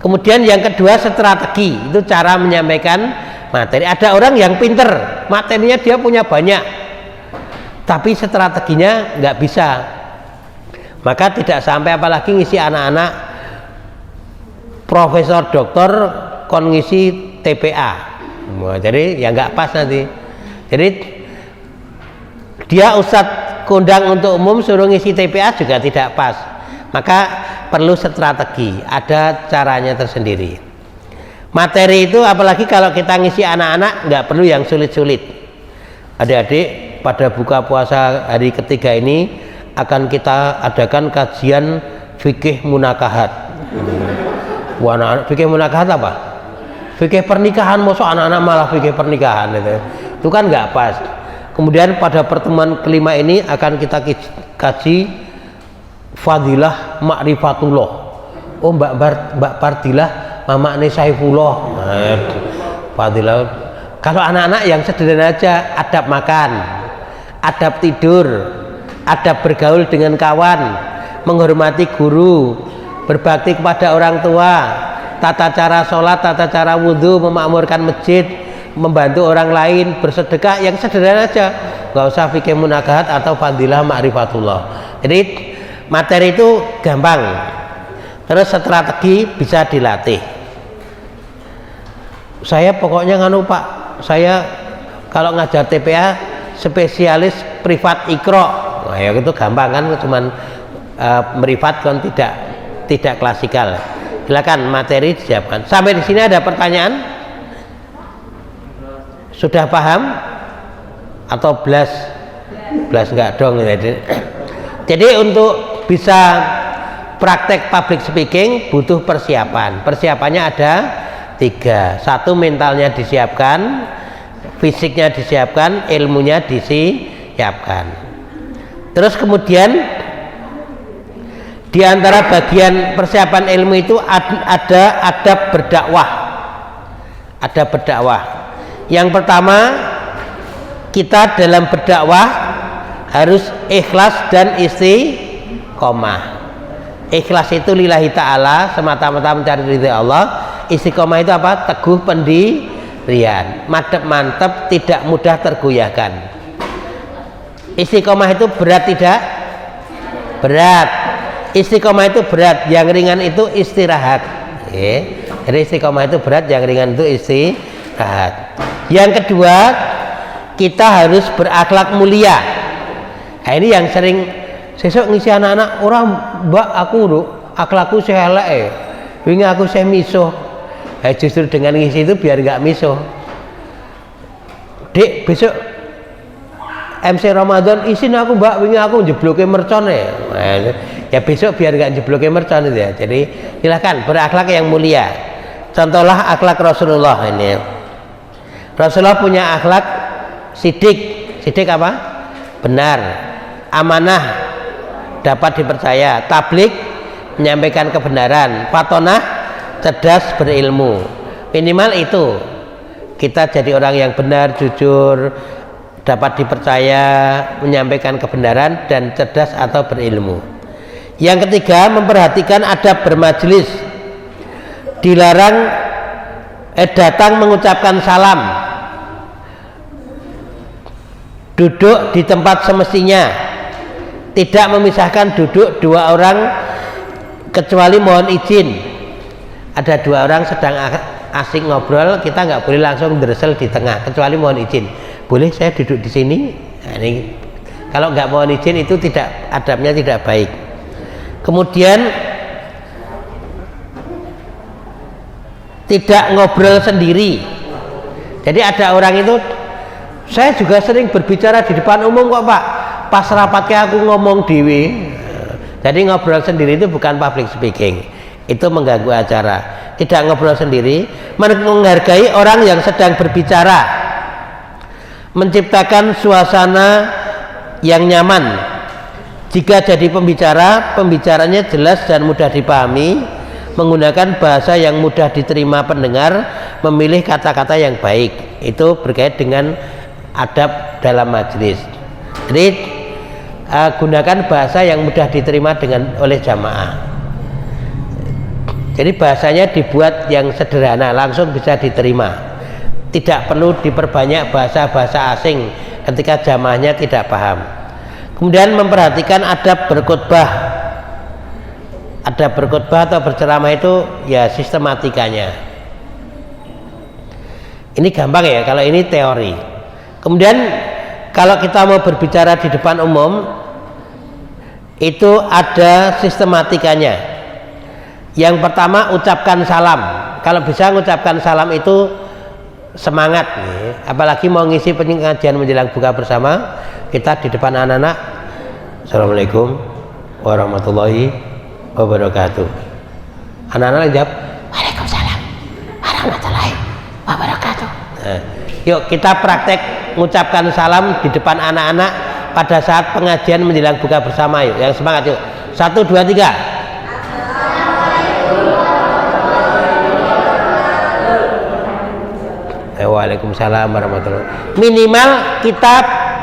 Kemudian yang kedua strategi, itu cara menyampaikan materi. Ada orang yang pinter, materinya dia punya banyak, tapi strateginya nggak bisa. Maka tidak sampai, apalagi ngisi anak-anak profesor doktor kon ngisi TPA. Jadi ya nggak pas nanti. Jadi dia ustadz kondang untuk umum suruh ngisi TPA juga tidak pas. Maka perlu strategi, ada caranya tersendiri. Materi itu apalagi kalau kita ngisi anak-anak nggak perlu yang sulit-sulit. Adik-adik, pada buka puasa hari ketiga ini akan kita adakan kajian fikih munakahat. Fikih munakahat apa? Fikih pernikahan. Masa anak-anak malah fikih pernikahan itu kan nggak pas. Kemudian pada pertemuan kelima ini akan kita kaji fadilah ma'rifatullah. Oh, Mbak Pardilah mamakne Saifullah. Fadilah. Kalau anak-anak yang sederhana aja, adab makan, adab tidur, adab bergaul dengan kawan, menghormati guru, berbakti kepada orang tua, tata cara sholat, tata cara wudhu, memakmurkan masjid, membantu orang lain, bersedekah, yang sederhana aja, nggak usah fikih munakahat atau fadilah ma'rifatullah. Jadi materi itu gampang, terus strategi bisa dilatih. Saya pokoknya nganu Pak, saya kalau ngajar TPA spesialis privat ikro. Nah, ya itu gampang kan, cuman privat kan tidak klasikal. Silakan materi disiapkan. Sampai di sini ada pertanyaan? Sudah paham? Atau belas enggak dong? Jadi untuk bisa praktek public speaking butuh persiapan. Persiapannya ada 3. 1, mentalnya disiapkan, fisiknya disiapkan, ilmunya disiapkan. Terus kemudian di antara bagian persiapan ilmu itu ada adab berdakwah. Ada berdakwah. Yang pertama, kita dalam berdakwah harus ikhlas dan istiqomah. Ikhlas itu lillahi ta'ala, semata-mata mencari ridha Allah. Istiqomah itu apa? Teguh pendirian, madep mantep, tidak mudah tergoyahkan. Istiqomah itu berat tidak? Berat. Istiqomah itu berat, yang ringan itu istirahat. Jadi istiqomah itu berat, yang ringan itu istirahat. Yang kedua, kita harus berakhlak mulia. Nah, ini yang sering sesuk ngisi anak-anak, orang mbak aku akhlakku saya elek, wingi aku saya misuh. Justru dengan ngisi itu biar nggak misuh. Dek, besok MC Ramadan isin aku mbak, wingi aku jebloke mercon ya besok biar nggak jebloke mercon itu ya. Jadi silahkan berakhlak yang mulia. Contohlah akhlak Rasulullah ini. Rasulullah punya akhlak sidik apa? Benar, amanah, dapat dipercaya, tablik, menyampaikan kebenaran, fatonah, cerdas, berilmu. Minimal itu kita jadi orang yang benar, jujur, dapat dipercaya, menyampaikan kebenaran, dan cerdas atau berilmu. Yang ketiga, memperhatikan adab bermajelis. Dilarang datang mengucapkan salam, duduk di tempat semestinya, tidak memisahkan duduk 2 orang kecuali mohon izin. Ada 2 orang sedang asik ngobrol, kita nggak boleh langsung dresel di tengah kecuali mohon izin. Boleh saya duduk di sini? Nah, ini kalau nggak mohon izin itu adabnya tidak baik. Kemudian tidak ngobrol sendiri. Jadi ada orang itu, saya juga sering berbicara di depan umum kok Pak, pas rapatnya aku ngomong dewe. Jadi ngobrol sendiri itu bukan public speaking, itu mengganggu acara. Tidak ngobrol sendiri, menghargai orang yang sedang berbicara, menciptakan suasana yang nyaman. Jika jadi pembicara, pembicaranya jelas dan mudah dipahami, menggunakan bahasa yang mudah diterima pendengar, memilih kata-kata yang baik. Itu berkait dengan adab dalam majelis. Jadi gunakan bahasa yang mudah diterima oleh jamaah. Jadi bahasanya dibuat yang sederhana, langsung bisa diterima. Tidak perlu diperbanyak bahasa-bahasa asing ketika jamaahnya tidak paham. Kemudian memperhatikan adab berkhutbah. Adab berkhutbah atau berceramah itu ya sistematikanya. Ini gampang ya, kalau ini teori. Kemudian kalau kita mau berbicara di depan umum, itu ada sistematikanya. Yang pertama, ucapkan salam. Kalau bisa mengucapkan salam itu semangat nih. Apalagi mau ngisi pengajian menjelang buka bersama, kita di depan anak-anak. Assalamualaikum warahmatullahi wabarakatuh. Anak-anak jawab Waalaikumsalam warahmatullahi wabarakatuh. Nah, yuk kita praktek mengucapkan salam di depan anak-anak pada saat pengajian menjelang buka bersama. Yuk, yang semangat yuk. 1, 2, 3. Waalaikumsalam warahmatullahi wabarakatuh. Minimal kita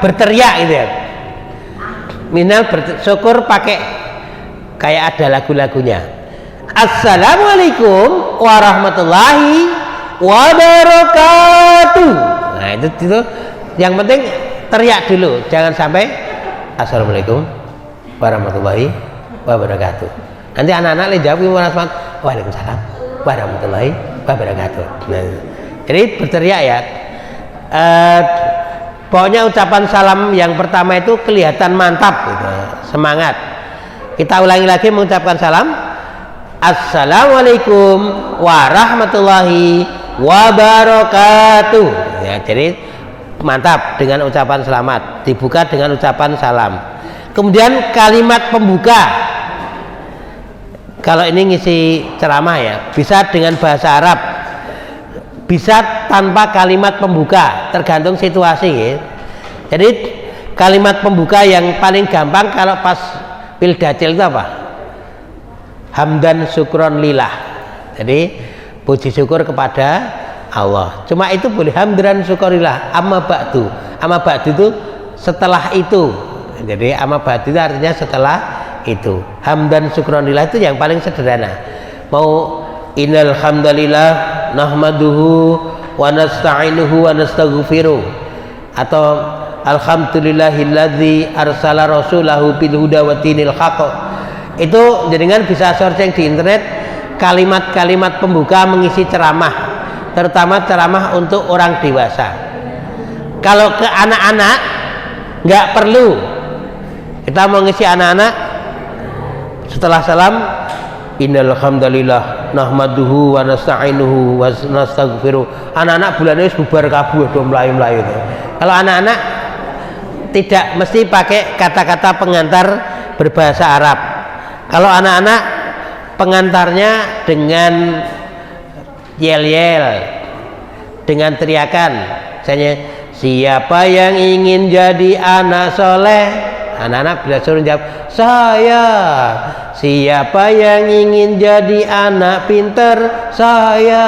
berteriak gitu ya. Minimal bersyukur pakai kayak ada lagu-lagunya. Assalamualaikum warahmatullahi wabarakatuh. Nah itu yang penting teriak dulu, jangan sampai Assalamualaikum warahmatullahi wabarakatuh. Nanti anak-anak jawab Waalaikumsalam warahmatullahi wabarakatuh. Nah, jadi berteriak ya. Pokoknya ucapan salam yang pertama itu kelihatan mantap gitu, semangat. Kita ulangi lagi mengucapkan salam. Assalamualaikum warahmatullahi wabarakatuh. Ya, jadi mantap dengan ucapan selamat. Dibuka dengan ucapan salam. Kemudian kalimat pembuka. Kalau ini ngisi ceramah ya, bisa dengan bahasa Arab. Bisa tanpa kalimat pembuka, tergantung situasi ya. Jadi kalimat pembuka yang paling gampang kalau pas Pildacil itu apa? Hamdan syukron lillah. Jadi puji syukur kepada Allah. Cuma itu boleh hamdan syukron lillah. Amma ba'du. Amma ba'du itu setelah itu. Jadi amma ba'du itu artinya setelah itu. Hamdan syukron lillah itu yang paling sederhana. Mau innal hamdalillah nahmaduhu wa nasta'inuhu wa nastaghfiruh, atau alhamdulillahilladzi arsala rasulahu bil huda wa dinil haqq. Itu jenengan bisa searching di internet kalimat-kalimat pembuka mengisi ceramah, terutama ceramah untuk orang dewasa. Kalau ke anak-anak nggak perlu, kita mau ngisi anak-anak setelah salam innal hamdalillah nahmaduhu wa nasta'inuhu wa nastaghfiruh. Anak-anak bulannya bubar kabeh do mlayu-mlayu. Kalau anak-anak tidak mesti pakai kata-kata pengantar berbahasa Arab. Kalau anak-anak pengantarnya dengan yel-yel, dengan teriakan. Misalnya, siapa yang ingin jadi anak soleh? Anak-anak bila suruh jawab, saya. Siapa yang ingin jadi anak pinter? Saya.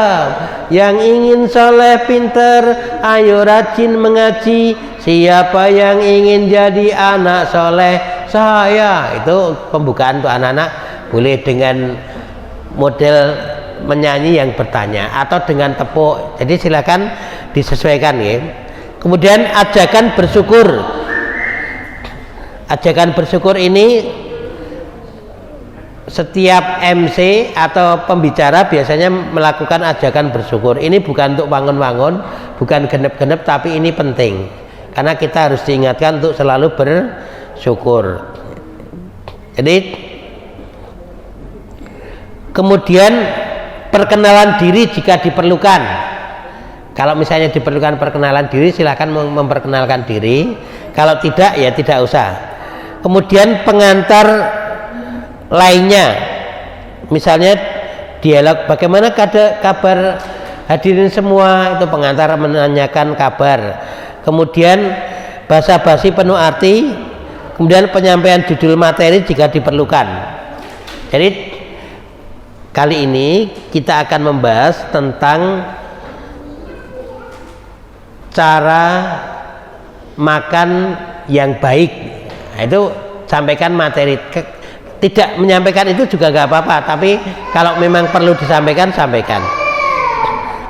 Yang ingin soleh pinter, ayo rajin mengaji. Siapa yang ingin jadi anak soleh? Saya. Itu pembukaan untuk anak-anak. Boleh dengan model menyanyi yang bertanya atau dengan tepuk. Jadi silakan disesuaikan ya. Kemudian ajakan bersyukur. Ajakan bersyukur ini setiap MC atau pembicara biasanya melakukan ajakan bersyukur. Ini bukan untuk bangun-bangun, bukan genep-genep, tapi ini penting karena kita harus diingatkan untuk selalu bersyukur. Jadi kemudian perkenalan diri jika diperlukan. Kalau misalnya diperlukan perkenalan diri, silakan memperkenalkan diri. Kalau tidak, ya tidak usah. Kemudian pengantar lainnya, misalnya dialog bagaimana kabar hadirin semua, itu pengantar menanyakan kabar. Kemudian basa-basi penuh arti, kemudian penyampaian judul materi jika diperlukan. Jadi kali ini kita akan membahas tentang cara makan yang baik. Nah, itu sampaikan materi. Tidak menyampaikan itu juga nggak apa-apa, tapi kalau memang perlu disampaikan, sampaikan.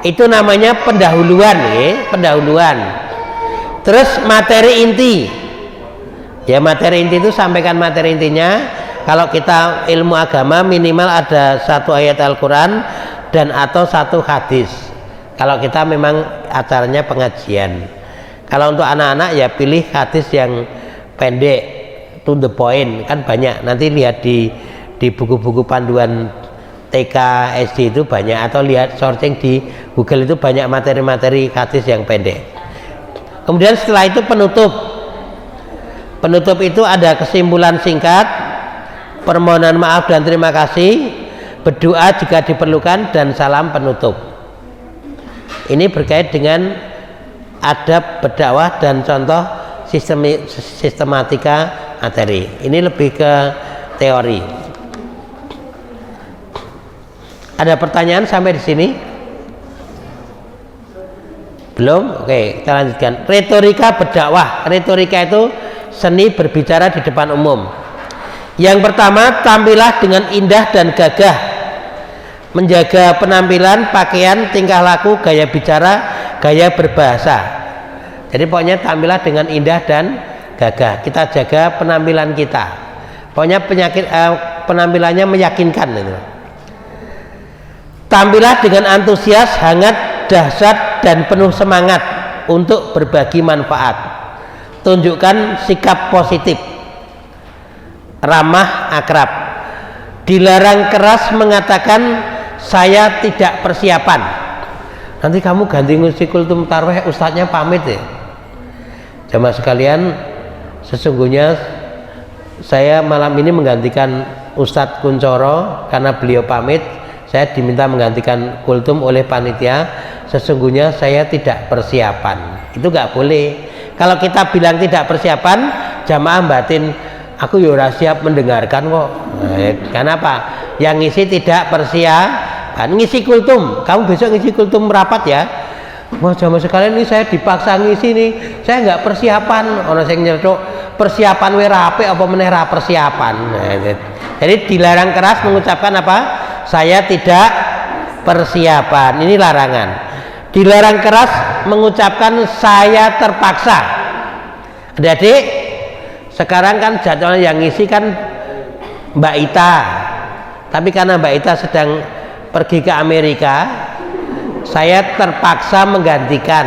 Itu namanya pendahuluan ya, pendahuluan. Terus materi inti. Ya, materi inti itu sampaikan materi intinya. Kalau kita ilmu agama minimal ada 1 ayat Al-Quran dan atau 1 hadis. Kalau kita memang acaranya pengajian. Kalau untuk anak-anak ya pilih hadis yang pendek, to the point, kan banyak. Nanti lihat di buku-buku panduan TK, SD itu banyak, atau lihat searching di Google itu banyak materi-materi hadis yang pendek. Kemudian setelah itu penutup. Penutup itu ada kesimpulan singkat, permohonan maaf dan terima kasih, berdoa jika diperlukan, dan salam penutup. Ini berkait dengan adab berdakwah dan contoh sistematika materi. Ini lebih ke teori. Ada pertanyaan sampai di sini? Belum? Oke, kita lanjutkan. Retorika berdakwah. Retorika itu seni berbicara di depan umum. Yang pertama, tampillah dengan indah dan gagah. Menjaga penampilan, pakaian, tingkah laku, gaya bicara, gaya berbahasa. Jadi pokoknya tampillah dengan indah dan gagah. Kita jaga penampilan kita. Pokoknya penampilannya meyakinkan itu. Tampillah dengan antusias, hangat, dahsyat, dan penuh semangat untuk berbagi manfaat. Tunjukkan sikap positif, ramah, akrab. Dilarang keras mengatakan saya tidak persiapan. Nanti kamu ganti ngisi kultum tarwih, ustadznya pamit ya. Jamaah sekalian, sesungguhnya saya malam ini menggantikan Ustadz Kuncoro karena beliau pamit. Saya diminta menggantikan kultum oleh panitia. Sesungguhnya saya tidak persiapan. Itu nggak boleh. Kalau kita bilang tidak persiapan, jamaah batin, aku ya ora siap mendengarkan kok. Kenapa? Yang ngisi tidak persiapan, ngisi kultum. Kamu besok ngisi kultum merapat ya. Wah, jamaah sekalian, ini saya dipaksa ngisi nih. Saya nggak persiapan. Ono sing nyertuk persiapan we rapi apa meneh ra persiapan. Jadi dilarang keras mengucapkan apa? Saya tidak persiapan. Ini larangan. Dilarang keras mengucapkan saya terpaksa. Adik-adik, sekarang kan jadwal yang ngisi kan Mbak Ita. Tapi karena Mbak Ita sedang pergi ke Amerika, saya terpaksa menggantikan.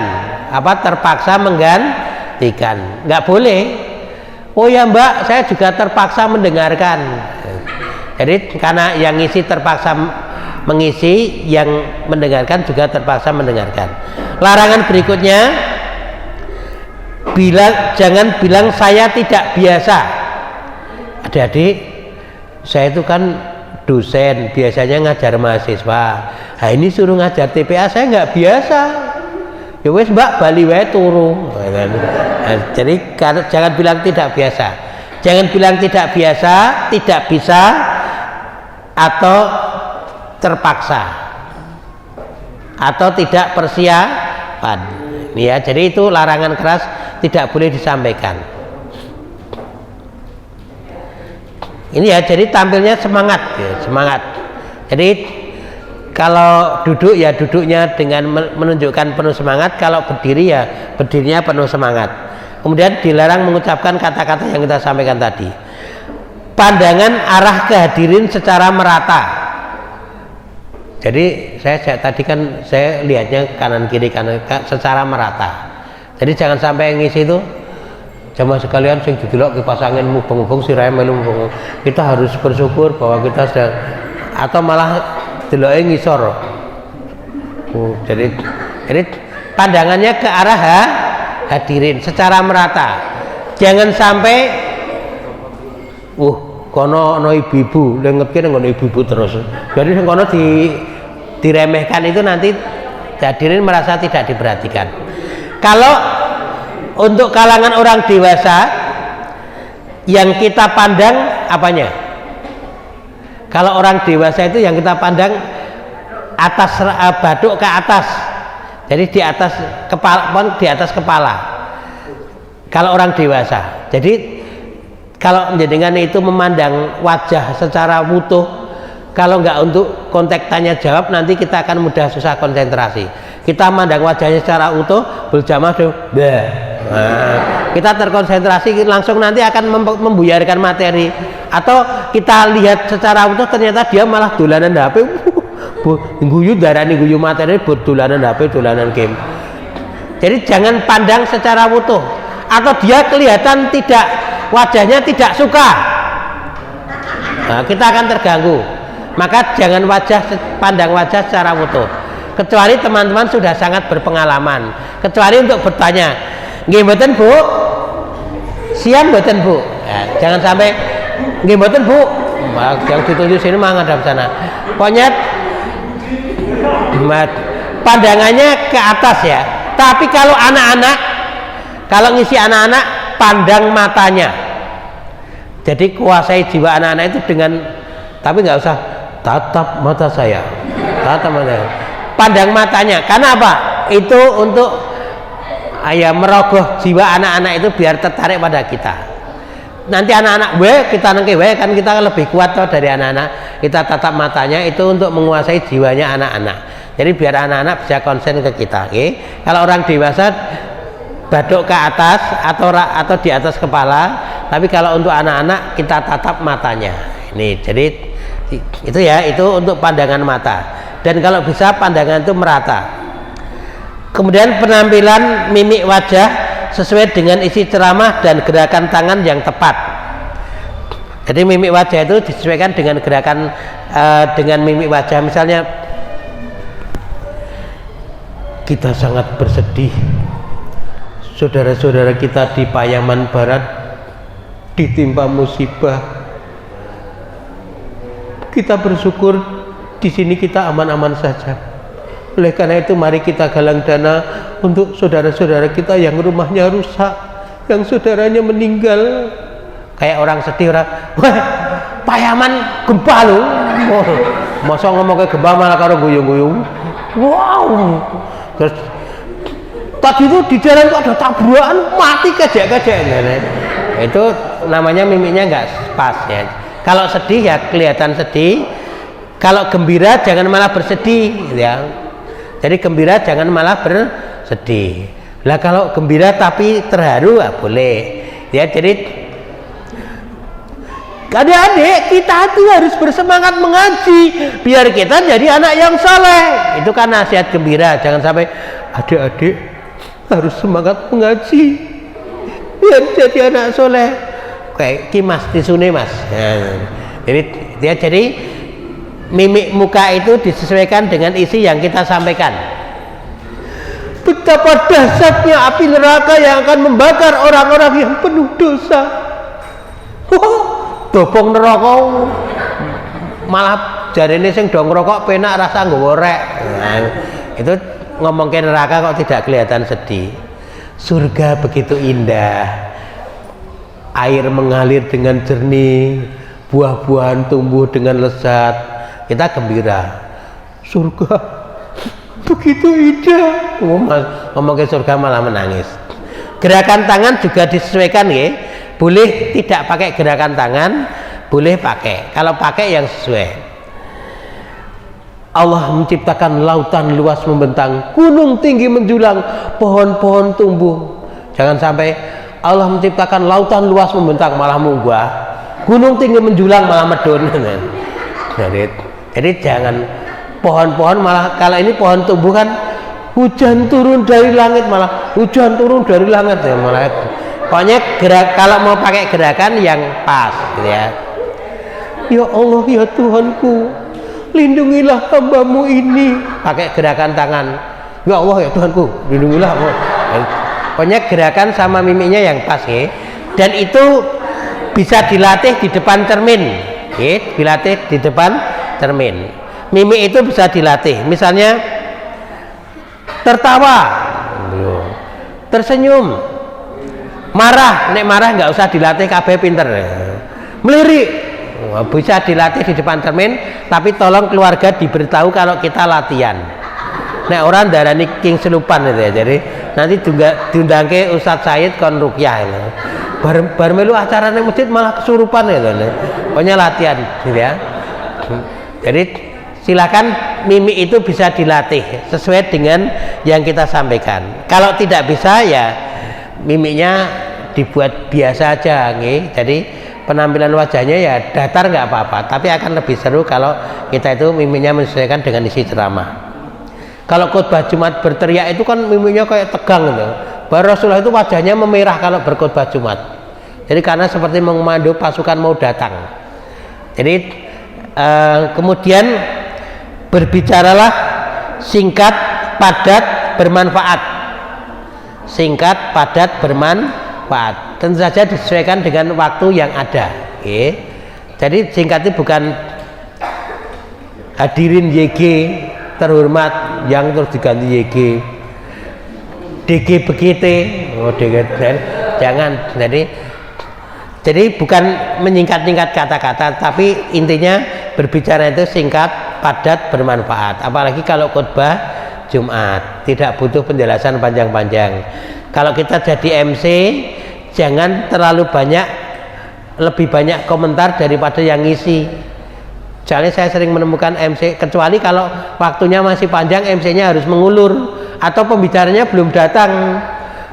Apa terpaksa menggantikan? Nggak boleh. Oh ya Mbak, saya juga terpaksa mendengarkan. Jadi karena yang ngisi terpaksa mengisi, yang mendengarkan juga terpaksa mendengarkan. Larangan berikutnya, jangan bilang saya tidak biasa. Adik-adik, saya itu kan dosen, biasanya ngajar mahasiswa. Nah ini suruh ngajar TPA, saya nggak biasa. Ya wes Mbak, bali wae turu. Jadi jangan bilang tidak biasa. Jangan bilang tidak biasa, tidak bisa, atau terpaksa, atau tidak persiapan. Ya, jadi itu larangan keras, tidak boleh disampaikan. Ini ya, jadi tampilnya semangat, ya, semangat. Jadi kalau duduk ya duduknya dengan menunjukkan penuh semangat, kalau berdiri ya berdirinya penuh semangat. Kemudian dilarang mengucapkan kata-kata yang kita sampaikan tadi. Pandangan arah ke hadirin secara merata. Jadi saya tadi kan saya lihatnya kanan kiri secara merata. Jadi jangan sampai ngisi itu jamaah sekalian sing didelok kipas angin mubeng-mubeng sirahe melu mubeng. Kita harus bersyukur bahwa kita sedang, atau malah deloke ngisor. Jadi pandangannya ke arah hadirin secara merata. Jangan sampai kono ono ibu-ibu, ngerti ngono ibu-ibu terus. Jadi sing kono diremehkan itu nanti hadirin merasa tidak diperhatikan. Kalau untuk kalangan orang dewasa yang kita pandang apanya? Kalau orang dewasa itu yang kita pandang atas baduk ke atas. Jadi di atas kepala. Kalau orang dewasa. Jadi kalau menjadikan itu memandang wajah secara utuh, kalau nggak untuk konteks tanya jawab, nanti kita akan mudah susah konsentrasi. Kita memandang wajahnya secara utuh, berjamaah kita terkonsentrasi, langsung nanti akan membuyarkan materi. Atau kita lihat secara utuh, ternyata dia malah dolanan HP, guyu darani guyu materi, dolanan HP, dolanan game. Jadi jangan pandang secara utuh. Atau dia kelihatan wajahnya tidak suka, nah, kita akan terganggu. maka jangan pandang wajah secara utuh, kecuali teman-teman sudah sangat berpengalaman, kecuali untuk bertanya, nggih mboten Bu, siang mboten Bu, ya, jangan sampai nggih mboten Bu, yang ditunjuk sini mah ngadap sana, pokoknya pandangannya ke atas ya. Tapi kalau anak-anak, kalau ngisi anak-anak, pandang matanya. Jadi kuasai jiwa anak-anak itu dengan, tapi nggak usah tatap mata saya, tatap mata, pandang matanya. Karena apa? Itu untuk merogoh jiwa anak-anak itu biar tertarik pada kita. Nanti anak-anak kita nengke kan kita lebih kuat toh dari anak-anak. Kita tatap matanya itu untuk menguasai jiwanya anak-anak. Jadi biar anak-anak bisa konsen ke kita. Okay? Kalau orang dewasa baduk ke atas atau di atas kepala, tapi kalau untuk anak-anak kita tatap matanya. Ini jadi itu ya, itu untuk pandangan mata. Dan kalau bisa pandangan itu merata. Kemudian penampilan mimik wajah sesuai dengan isi ceramah dan gerakan tangan yang tepat. Jadi mimik wajah itu disesuaikan dengan gerakan dengan mimik wajah. Misalnya kita sangat bersedih, saudara-saudara kita di Payaman Barat ditimpa musibah. Kita bersyukur di sini kita aman-aman saja. Oleh karena itu mari kita galang dana untuk saudara-saudara kita yang rumahnya rusak, yang saudaranya meninggal. Kayak orang sedih, orang, wah Payaman gempa loh. Masa ngomong ke gempa malah karo guyung-guyung. Wow. Terus tadi itu di jalan kok ada tabrakan, mati kejek-kejek. Itu namanya mimiknya nggak pas ya. Kalau sedih ya kelihatan sedih, kalau gembira jangan malah bersedih ya. Jadi gembira jangan malah bersedih. Lah kalau gembira tapi terharu ya boleh ya. Jadi adik-adik kita itu harus bersemangat mengaji biar kita jadi anak yang saleh. Itu kan nasihat gembira. Jangan sampai adik-adik harus semangat mengaji biar jadi anak soleh. Kayak kimas tisune mas. Jadi mimik muka itu disesuaikan dengan isi yang kita sampaikan. Betapa dahsyatnya api neraka yang akan membakar orang-orang yang penuh dosa. Dobong neraka malah jarene sing do ngrokok penak rasa nggawa rek. Nah, itu ngomongke neraka kok tidak kelihatan sedih. Surga begitu indah. Air mengalir dengan jernih, buah-buahan tumbuh dengan lezat. Kita gembira. Surga begitu indah. Ngomongke surga malah menangis. Gerakan tangan juga disesuaikan ya. Boleh tidak pakai gerakan tangan, boleh pakai. Kalau pakai yang sesuai. Allah menciptakan lautan luas membentang, gunung tinggi menjulang, pohon-pohon tumbuh. Jangan sampai Allah menciptakan lautan luas membentang malah munggah, gunung tinggi menjulang malah medun. Jadi jangan pohon-pohon malah, kalau ini pohon tumbuh kan hujan turun dari langit, malah hujan turun dari langit ya, malah pokoknya kalau mau pakai gerakan yang pas gitu ya. Ya Allah ya Tuhanku, lindungilah hambamu ini, pakai gerakan tangan. Ya Allah ya Tuhanku, lindungilah. Pokoknya gerakan sama mimiknya yang pas ya. Dan itu bisa dilatih di depan cermin ya, dilatih di depan cermin. Mimik itu bisa dilatih, misalnya tertawa, tersenyum, marah. Nek marah nggak usah dilatih, kabeh pinter. Melirik bisa dilatih di depan cermin, tapi tolong keluarga diberitahu kalau kita latihan. Nek orang darani king selupan itu ya. Jadi nanti juga diundangke Ustadz Said kon rukyah itu. Bar melu acarane masjid malah kesurupan itu. Pokoknya latihan gitu ya. Jadi silakan mimik itu bisa dilatih sesuai dengan yang kita sampaikan. Kalau tidak bisa ya mimiknya dibuat biasa aja nggih. Jadi penampilan wajahnya ya datar nggak apa-apa, tapi akan lebih seru kalau kita itu mimiknya menyesuaikan dengan isi ceramah. Kalau khotbah Jumat berteriak itu kan mimiknya kayak tegang gitu. Baru Rasulullah itu wajahnya memerah kalau berkhotbah Jumat. Jadi karena seperti memandu pasukan mau datang. Jadi Kemudian berbicaralah singkat, padat, bermanfaat. Singkat, padat, bermanfaat. Tentu saja disesuaikan dengan waktu yang ada. Jadi singkat itu bukan hadirin YG terhormat yang terus diganti YG, DG begitu, jangan. Jadi bukan menyingkat-nyingkat kata-kata, tapi intinya berbicara itu singkat, padat, bermanfaat. Apalagi kalau khutbah Jumat, tidak butuh penjelasan panjang-panjang. Kalau kita jadi MC, jangan terlalu banyak, lebih banyak komentar daripada yang ngisi. Soalnya saya sering menemukan MC, kecuali kalau waktunya masih panjang, MC-nya harus mengulur atau pembicaranya belum datang.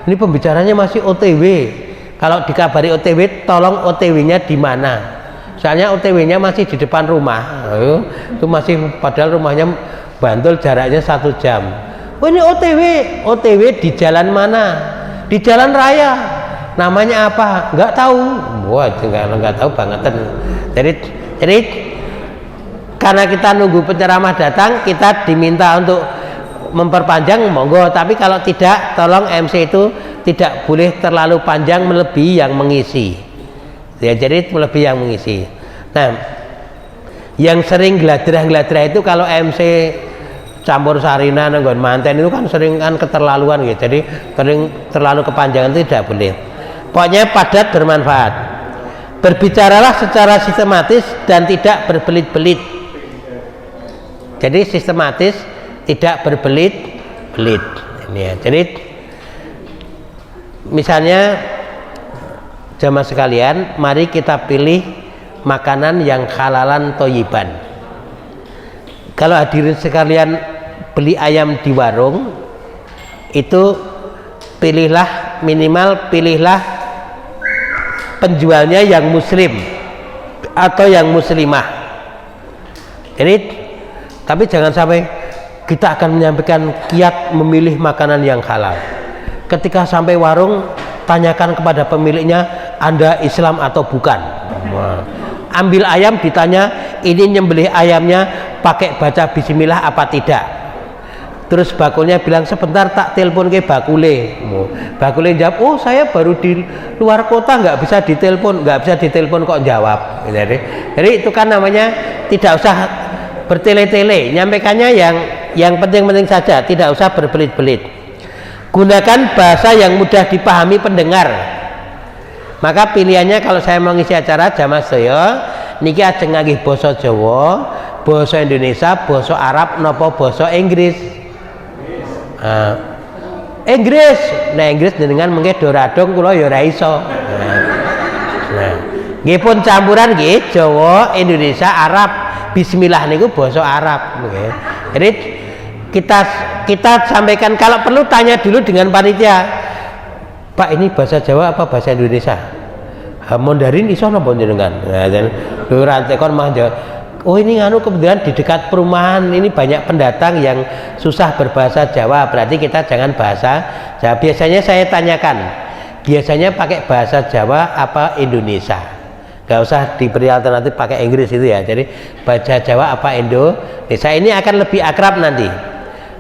Ini pembicaranya masih OTW. Kalau dikabari OTW, tolong OTW-nya di mana? Soalnya OTW-nya masih di depan rumah. Itu masih, padahal rumahnya Bantul, jaraknya 1 jam. Oh, ini OTW di jalan mana? Di jalan raya. Namanya apa? Nggak tahu. Wah, nggak tahu bangetan. Jadi karena kita nunggu penceramah datang, kita diminta untuk memperpanjang, monggo. Tapi kalau tidak, tolong MC itu tidak boleh terlalu panjang melebihi yang mengisi. Ya, jadi melebihi yang mengisi. Nah, yang sering gladrah-gladrah itu kalau MC campur sarina nenggon manten itu kan sering kan keterlaluan gitu. Jadi sering terlalu kepanjangan itu tidak boleh. Pokoknya padat, bermanfaat. Berbicaralah secara sistematis dan tidak berbelit-belit. Jadi sistematis, tidak berbelit-belit. Ini ya. Jadi misalnya jamaah sekalian, mari kita pilih makanan yang halalan toyiban. Kalau hadirin sekalian beli ayam di warung, itu pilihlah penjualnya yang muslim atau yang muslimah. Jadi, tapi jangan sampai kita akan menyampaikan kiat memilih makanan yang halal. Ketika sampai warung, tanyakan kepada pemiliknya, Anda Islam atau bukan? Ambil ayam, ditanya, ini nyembelih ayamnya pakai baca bismillah apa tidak? Terus bakulnya bilang, sebentar tak telepon ke bakule. Bakule jawab, oh saya baru di luar kota, nggak bisa ditelepon kok jawab. Jadi itu kan namanya tidak usah bertele-tele, nyampaikannya yang penting-penting saja, tidak usah berbelit-belit. Gunakan bahasa yang mudah dipahami pendengar. Maka pilihannya kalau saya mau ngisi acara jamaah saya niki ajeng nggih basa Jawa, basa Indonesia, basa Arab napa basa Inggris. Inggris. Nah, Inggris dengan mengke doradong kula ya ora iso. Nah, nggih pun campuran nggih Jawa, Indonesia, Arab. Bismillah niku basa Arab nggih. Jadi kita sampaikan, kalau perlu tanya dulu dengan panitia. Pak, ini bahasa Jawa apa bahasa Indonesia? Mandarin iso napa jenengan? Nah, ora tekon mah jawab. Oh, ini kebetulan di dekat perumahan ini banyak pendatang yang susah berbahasa Jawa, berarti kita jangan bahasa Jawa. Biasanya saya tanyakan, biasanya pakai bahasa Jawa apa Indonesia? Gak usah diberi alternatif pakai Inggris itu ya. Jadi bahasa Jawa apa Indonesia, ini akan lebih akrab nanti.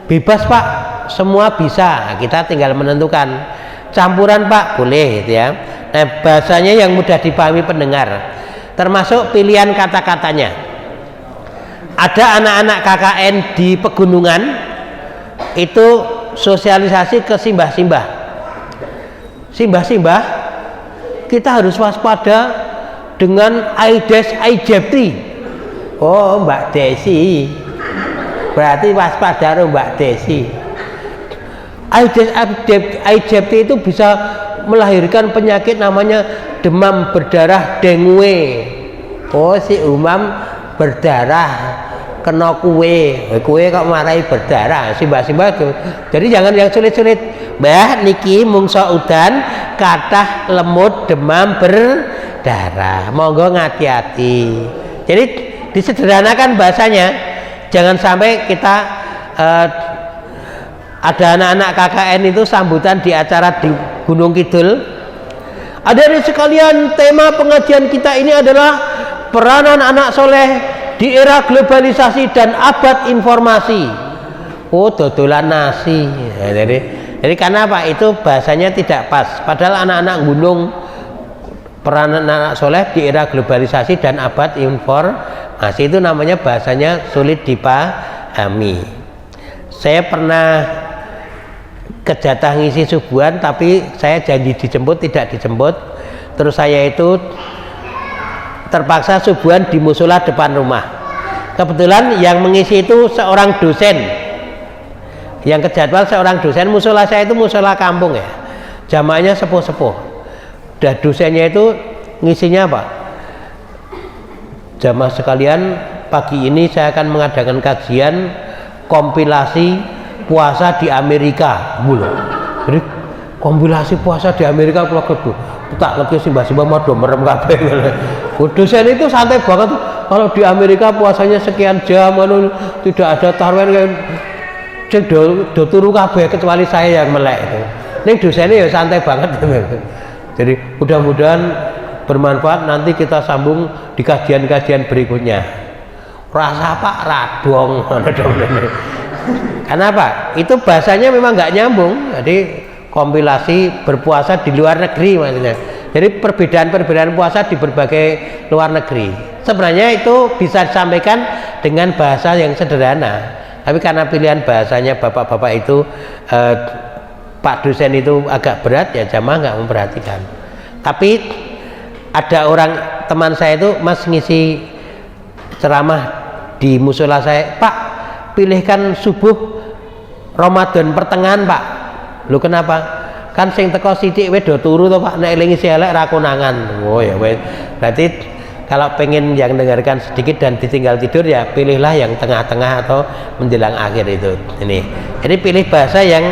Bebas Pak, semua bisa, kita tinggal menentukan. Campuran Pak boleh gitu ya. Nah, bahasanya yang mudah dipahami pendengar, termasuk pilihan kata-katanya. Ada anak-anak KKN di pegunungan itu sosialisasi ke simbah-simbah. Simbah-simbah, kita harus waspada dengan Aedes aegypti. Oh, Mbak Desi, berarti waspada Mbak Desi. Aedes aegypti itu bisa melahirkan penyakit namanya demam berdarah dengue. Oh, si Umam berdarah kena kue kok marahi berdarah, simbah-simbah tuh. Jadi jangan yang sulit-sulit. Mbah niki mungso udan kathah lemut demam berdarah, monggo ngati-hati. Jadi disederhanakan bahasanya, jangan sampai kita ada anak-anak KKN itu sambutan di acara di Gunung Kidul. Hadirin sekalian, tema pengajian kita ini adalah peranan anak soleh di era globalisasi dan abad informasi. Oh, dodolan nasi. Ya, jadi karena apa? Itu bahasanya tidak pas. Padahal anak-anak gunung, peran anak soleh di era globalisasi dan abad informasi itu namanya bahasanya sulit dipahami. Saya pernah kejatah ngisi subuhan, tapi saya janji dijemput, tidak dijemput. Terus saya itu terpaksa subuhan di musola depan rumah. Kebetulan yang mengisi itu seorang dosen, yang kejadwal seorang dosen. Musola saya itu musola kampung ya, jamaahnya sepuh-sepuh. Dan dosennya itu ngisinya apa? Jamaah sekalian, pagi ini saya akan mengadakan kajian kompilasi puasa di Amerika. Jadi kompilasi puasa di Amerika kalau gitu tak lagi simbah-simbah mau merem kabeh. Dosen itu santai banget. Kalau di Amerika puasanya sekian jam, tidak ada taruhan kayak cek do turu kabeh kecuali saya yang melek itu. Ini dosennya ya santai banget. Jadi mudah-mudahan bermanfaat, nanti kita sambung di kajian-kajian berikutnya. Rasa Pak radong. Kenapa? Itu bahasanya memang nggak nyambung. Jadi kompilasi berpuasa di luar negeri maksudnya. Jadi perbedaan-perbedaan puasa di berbagai luar negeri. Sebenarnya itu bisa disampaikan dengan bahasa yang sederhana. Tapi karena pilihan bahasanya bapak-bapak itu Pak dosen itu agak berat, ya jamaah nggak memperhatikan. Tapi ada orang teman saya itu, Mas ngisi ceramah di musola saya, Pak pilihkan subuh Ramadan pertengahan Pak. Lu kenapa? Kan sing teko sithik wis do turu to Pak, nek eling isi elek ra konangan. Oh ya wis. Berarti kalau pengen yang dengarkan sedikit dan ditinggal tidur, ya pilihlah yang tengah-tengah atau menjelang akhir itu. Ini. Jadi pilih bahasa yang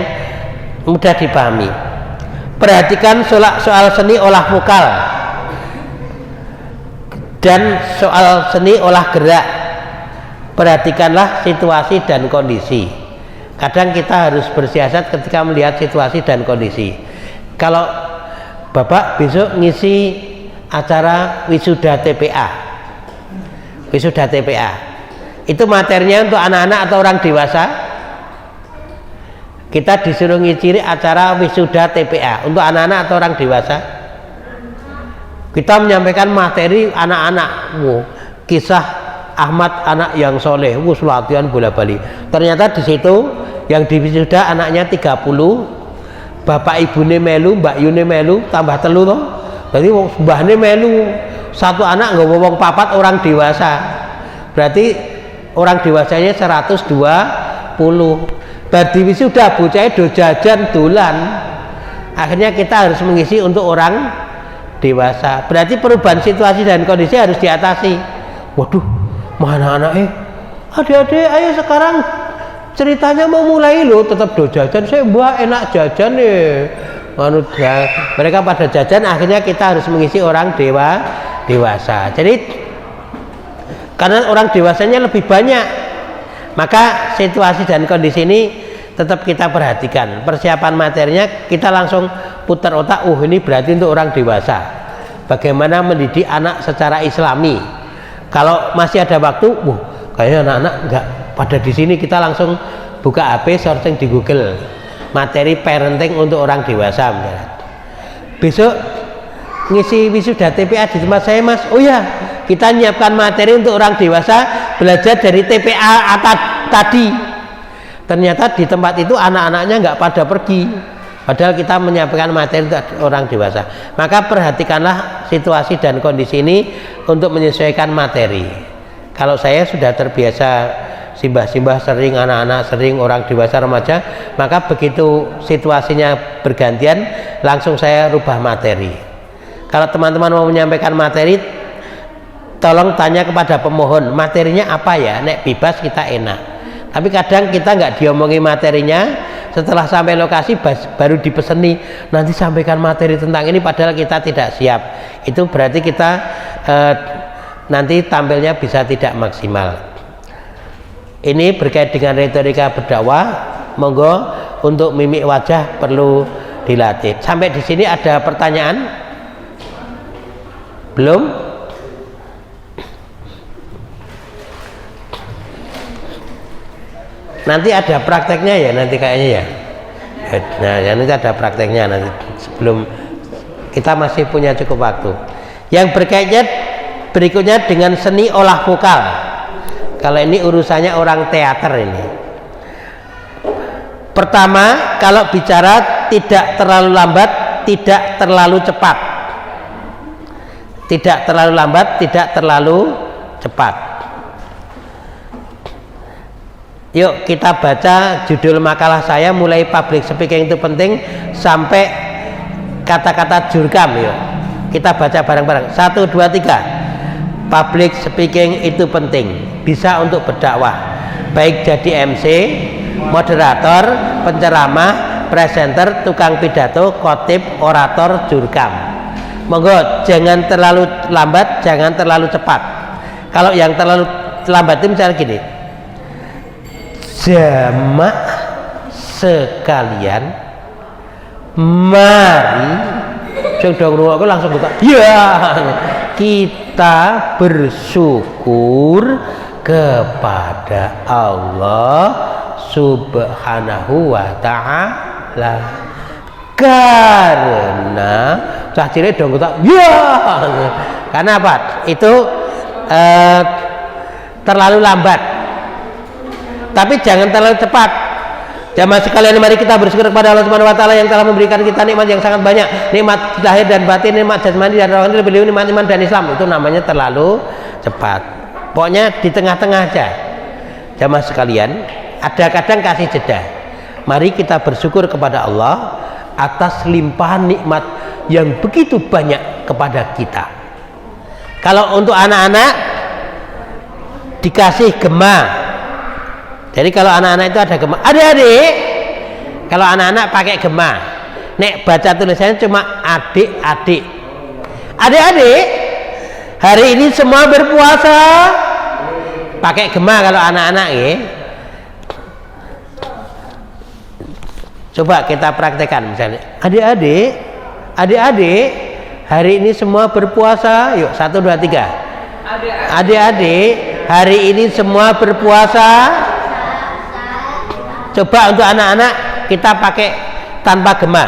mudah dipahami. Perhatikan soal seni olah vokal dan soal seni olah gerak. Perhatikanlah situasi dan kondisi. Kadang kita harus bersiasat ketika melihat situasi dan kondisi. Kalau Bapak besok ngisi acara wisuda TPA, itu materinya untuk anak-anak atau orang dewasa? Kita disuruh ngisi acara wisuda TPA untuk anak-anak atau orang dewasa? Kita menyampaikan materi anak-anak, kisah Ahmad anak yang soleh, latihan bola bali. Ternyata di situ yang di wisuda anaknya 30, bapak ibune melu, mbak yune melu, tambah telu toh. Berarti mbahne melu, satu anak nggak wong papat orang dewasa. Berarti orang dewasanya 120. Badi wisuda bocah do jajan dolan. Akhirnya kita harus mengisi untuk orang dewasa. Berarti perubahan situasi dan kondisi harus diatasi. Waduh, mana anaknya? Adik-adik, ayo sekarang ceritanya mau mulai loh, tetap do jajan. Saya mbak enak jajan nih. Mereka pada jajan, akhirnya kita harus mengisi orang dewasa. Jadi karena orang dewasanya lebih banyak, maka situasi dan kondisi ini tetap kita perhatikan. Persiapan materinya kita langsung putar otak, ini berarti untuk orang dewasa. Bagaimana mendidik anak secara islami. Kalau masih ada waktu, kayaknya anak-anak enggak pada di sini, kita langsung buka HP, searching di Google materi parenting untuk orang dewasa. Besok ngisi wisuda TPA di tempat saya Mas. Oh ya, kita menyiapkan materi untuk orang dewasa, belajar dari TPA tadi. Ternyata di tempat itu anak-anaknya nggak pada pergi, padahal kita menyiapkan materi untuk orang dewasa. Maka perhatikanlah situasi dan kondisi ini untuk menyesuaikan materi. Kalau saya sudah terbiasa simbah-simbah sering, anak-anak sering, orang dewasa remaja, maka begitu situasinya bergantian langsung saya rubah materi. Kalau teman-teman mau menyampaikan materi, tolong tanya kepada pemohon, materinya apa ya? Nek bebas kita enak. Tapi kadang kita nggak diomongi materinya, setelah sampai lokasi baru dipeseni, nanti sampaikan materi tentang ini, padahal kita tidak siap. Itu berarti kita nanti tampilnya bisa tidak maksimal. Ini berkait dengan retorika berdakwah. Monggo untuk mimik wajah perlu dilatih. Sampai di sini ada pertanyaan? Belum? Nanti ada prakteknya ya nanti kayaknya ya. Nah, ya nanti ada prakteknya nanti sebelum kita masih punya cukup waktu. Yang berkaitan berikutnya dengan seni olah vokal. Kalau ini urusannya orang teater ini. Pertama, kalau bicara tidak terlalu lambat, tidak terlalu cepat. Tidak terlalu lambat, tidak terlalu cepat. Yuk kita baca judul makalah saya mulai public speaking itu penting sampai kata-kata jurkam. Yuk kita baca bareng-bareng. 1, 2, 3. Public speaking itu penting, bisa untuk berdakwah, baik jadi MC, moderator, penceramah, presenter, tukang pidato, khotib, orator, jurkam. Monggo jangan terlalu lambat, jangan terlalu cepat. Kalau yang terlalu lambat itu misalnya gini, jamaah sekalian, mari aku langsung buka. Ya, kita bersyukur kepada Allah Subhanahu wa ta'ala karena cacire dong kita. Ya, karena apa? Itu terlalu lambat. Tapi jangan terlalu cepat. Jamaah sekalian, mari kita bersyukur kepada Allah Subhanahu wa taala yang telah memberikan kita nikmat yang sangat banyak, nikmat lahir dan batin, nikmat jasmani dan rohani, lebih nikmat iman dan Islam. Itu namanya terlalu cepat. Pokoknya di tengah-tengah aja. Jamaah sekalian, ada kadang kasih jeda. Mari kita bersyukur kepada Allah atas limpahan nikmat yang begitu banyak kepada kita. Kalau untuk anak-anak dikasih gema. Jadi kalau anak-anak itu ada gema, adik-adik, kalau anak-anak pakai gema, nek baca tulisannya cuma adik-adik. Adik-adik, hari ini semua berpuasa, pakai gema kalau anak-anak ya. Coba kita praktekkan misalnya, adik-adik, adik-adik, hari ini semua berpuasa. Yuk 1, 2, 3. Adik-adik, hari ini semua berpuasa. Coba untuk anak-anak kita pakai tanpa gema.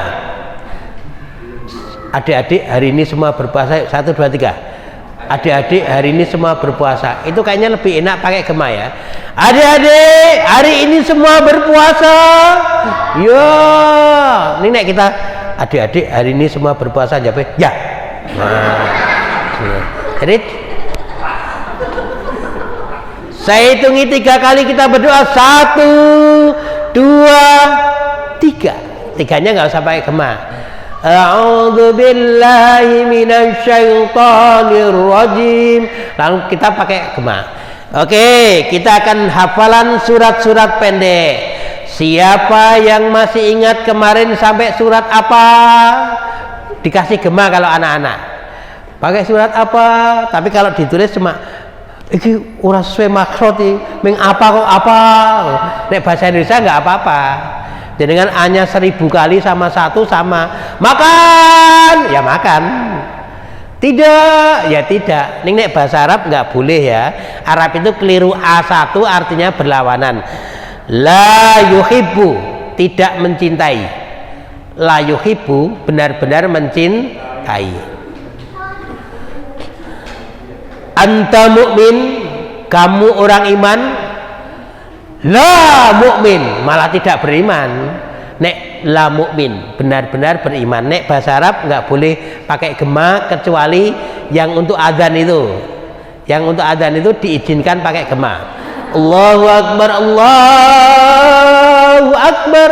Adik-adik hari ini semua berpuasa. 1, 2, 3. Adik-adik hari ini semua berpuasa. Itu kayaknya lebih enak pakai gema ya. Adik-adik hari ini semua berpuasa. Yo, ini nek kita adik-adik hari ini semua berpuasa jawab ya. Jadi saya hitungi 3 kali kita berdoa. 1, 2, 3. 3-nya nggak usah pakai gema. A'udzu billahi minasyaitonir rajim. Lalu kita pakai gema. Oke, kita akan hafalan surat-surat pendek. Siapa yang masih ingat kemarin sampai surat apa? Dikasih gema kalau anak-anak. Pakai surat apa? Tapi kalau ditulis cuma iki ora sesuai makrot iki, ming apa kok apa. Nek bahasa Indonesia enggak apa-apa. Dengan hanya 1000 kali sama 1 sama. Makan, ya makan. Tidak, ya tidak. Ning nek bahasa Arab enggak boleh ya. Arab itu keliru A1 artinya berlawanan. La yuhibbu, tidak mencintai. La yuhibbu, benar-benar mencintai. Anta mukmin, kamu orang iman. La mukmin, malah tidak beriman. Nek la mukmin, benar-benar beriman. Nek bahasa Arab nggak boleh pakai gema kecuali yang untuk adzan itu. Yang untuk adzan itu diizinkan pakai gema. Allahu Akbar, Allahu Akbar.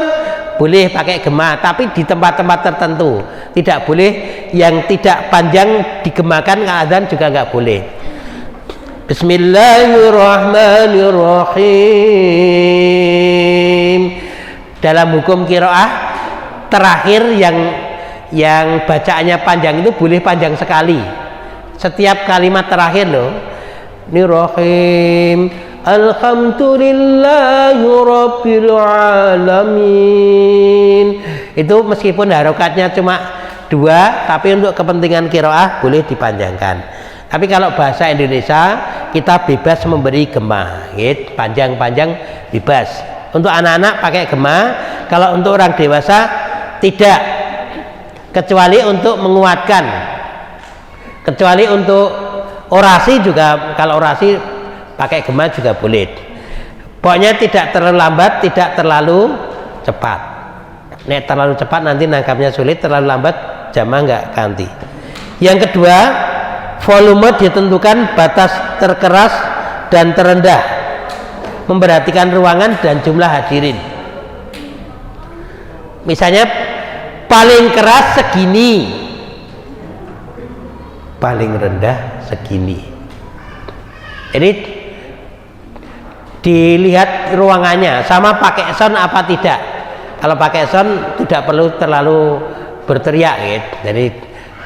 Boleh pakai gema, tapi di tempat-tempat tertentu. Tidak boleh yang tidak panjang digemakan ke adzan juga nggak boleh. Bismillahirrahmanirrahim. Dalam hukum qiraah terakhir yang bacaannya panjang itu boleh panjang sekali. Setiap kalimat terakhir loh. Nirrahim. Alhamdulillahi rabbil alamin. Itu meskipun harokatnya cuma 2, tapi untuk kepentingan qiraah boleh dipanjangkan. Tapi kalau bahasa Indonesia kita bebas memberi gema, panjang-panjang bebas. Untuk anak-anak pakai gema, kalau untuk orang dewasa tidak, kecuali untuk menguatkan. Kecuali untuk orasi juga, kalau orasi pakai gema juga boleh. Pokoknya tidak terlalu lambat, tidak terlalu cepat. Nek terlalu cepat nanti nangkapnya sulit, terlalu lambat jamaah nggak ganti. Yang kedua, volume ditentukan batas terkeras dan terendah, memperhatikan ruangan dan jumlah hadirin. Misalnya paling keras segini, paling rendah segini. Jadi dilihat ruangannya sama pakai sound apa tidak. Kalau pakai sound tidak perlu terlalu berteriak gitu.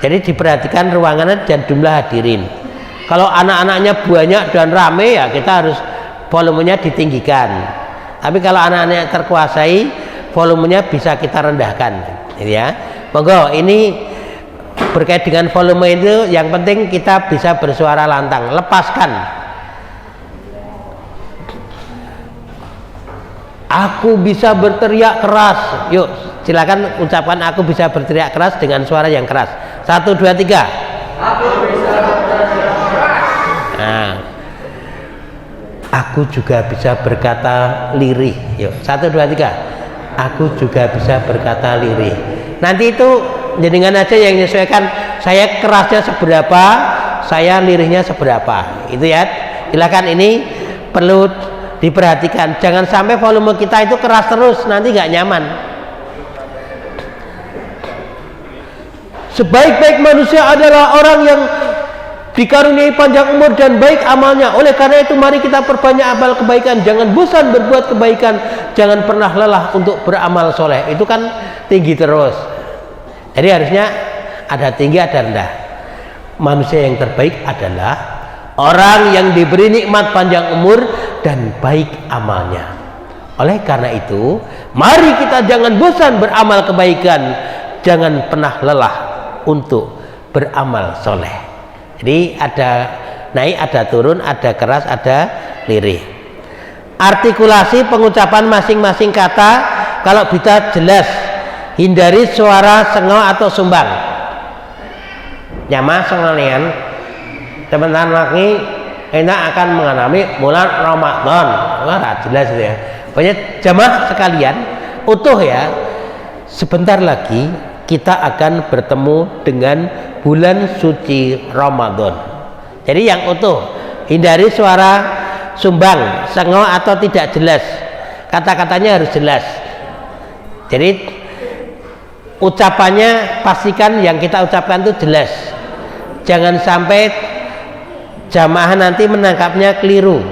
Jadi diperhatikan ruangannya dan jumlah hadirin. Kalau anak-anaknya banyak dan rame ya kita harus volumenya ditinggikan. Tapi kalau anak-anaknya terkuasai, volumenya bisa kita rendahkan ya. Monggo, ini berkait dengan volume itu yang penting kita bisa bersuara lantang, lepaskan. Aku bisa berteriak keras. Yuk, silakan ucapkan aku bisa berteriak keras dengan suara yang keras. 1, 2, 3. Aku bisa berteriak keras. Nah, aku juga bisa berkata lirih. Yuk, 1, 2, 3. Aku juga bisa berkata lirih. Nanti itu jenengan aja yang menyesuaikan, saya kerasnya seberapa, saya lirihnya seberapa. Itu ya. Silakan, ini perlu diperhatikan. Jangan sampai volume kita itu keras terus, nanti nggak nyaman. Sebaik-baik manusia adalah orang yang dikaruniai panjang umur dan baik amalnya. Oleh karena itu mari kita perbanyak amal kebaikan. Jangan bosan berbuat kebaikan. Jangan pernah lelah untuk beramal soleh. Itu kan tinggi terus. Jadi harusnya ada tinggi ada rendah. Manusia yang terbaik adalah orang yang diberi nikmat panjang umur dan baik amalnya. Oleh karena itu mari kita jangan bosan beramal kebaikan. Jangan pernah lelah untuk beramal soleh. Jadi ada naik, ada turun, ada keras, ada lirih. Artikulasi pengucapan masing-masing kata kalau bisa jelas. Hindari suara sengau atau sumbang. Nyama sengalian teman-teman lagi enak akan mengalami bulan Ramadan. Wah, jelas ya. Pokoknya jamaah sekalian utuh ya. Sebentar lagi kita akan bertemu dengan bulan suci Ramadan. Jadi yang utuh, hindari suara sumbang, sengau atau tidak jelas. Kata-katanya harus jelas. Jadi ucapannya pastikan yang kita ucapkan itu jelas. Jangan sampai jamaah nanti menangkapnya keliru.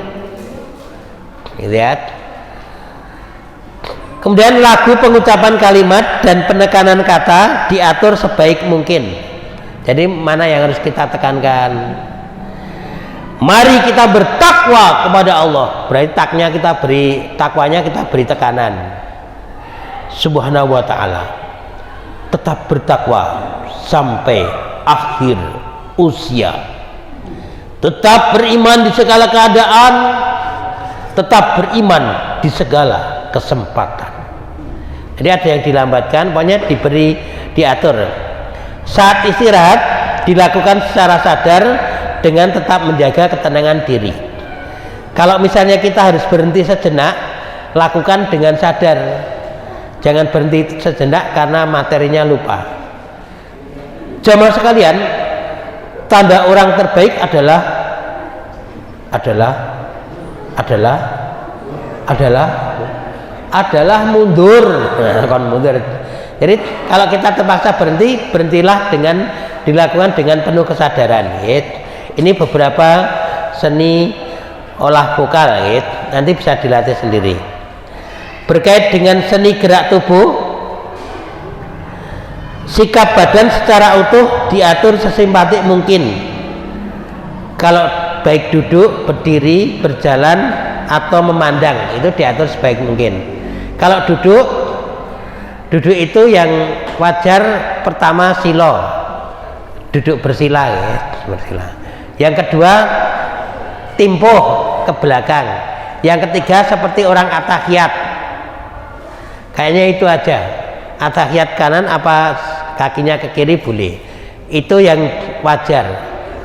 Lihat. Kemudian lagu pengucapan kalimat dan penekanan kata diatur sebaik mungkin. Jadi mana yang harus kita tekankan? Mari kita bertakwa kepada Allah. Berarti takwanya kita beri tekanan. Subhanahu wa ta'ala. Tetap bertakwa sampai akhir usia. Tetap beriman di segala keadaan. Tetap beriman di segala kesempatan. Jadi ada yang dilambatkan, pokoknya diatur. Saat istirahat dilakukan secara sadar dengan tetap menjaga ketenangan diri. Kalau misalnya kita harus berhenti sejenak, lakukan dengan sadar. Jangan berhenti sejenak karena materinya lupa. Jamaah sekalian, tanda orang terbaik adalah mundur. Nah, mundur. Jadi kalau kita terpaksa berhenti, berhentilah dengan dilakukan dengan penuh kesadaran. Ini beberapa seni olah vokal, nanti bisa dilatih sendiri. Berkait dengan seni gerak tubuh, sikap badan secara utuh diatur sesimpatik mungkin. Kalau baik duduk, berdiri, berjalan atau memandang, itu diatur sebaik mungkin. Kalau duduk itu yang wajar pertama sila, duduk bersila bersila. Yang kedua timpuh ke belakang. Yang ketiga seperti orang atahiyat, Kayaknya itu aja. Atahiyat kanan apa kakinya ke kiri boleh. Itu yang wajar.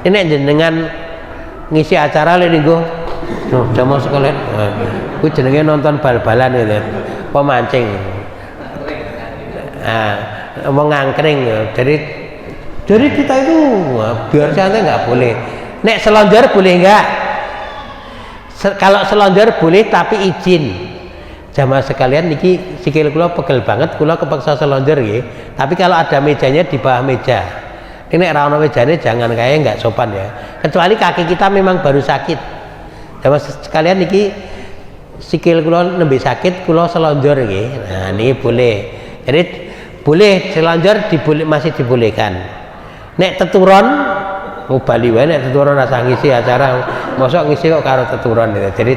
Ini dengan ngisi acara lho niku. Loh, jamaah sekalian. Kuwi jenenge nonton bal-balan itu. Pemancing. Wong ngangkring. Jadi kita itu biar santai nggak boleh. Nek selonjor boleh nggak? Kalau selonjor boleh tapi izin. Jamaah sekalian niki sikil kula pegel banget, kula kepaksa selonjor nggih. Tapi kalau ada mejanya di bawah meja. Ini nek ra ono mejane jangan kayak nggak sopan ya. Kecuali kaki kita memang baru sakit. Jamaah sekalian niki sikil kula nembe sakit, kula selonjor nggih. Nah, ini boleh. Jadi boleh selonjor masih dibolehkan. Nek teturon mau bali wae nek teturon rasa ngisi acara, mosok ngisi kok karo teturon gitu.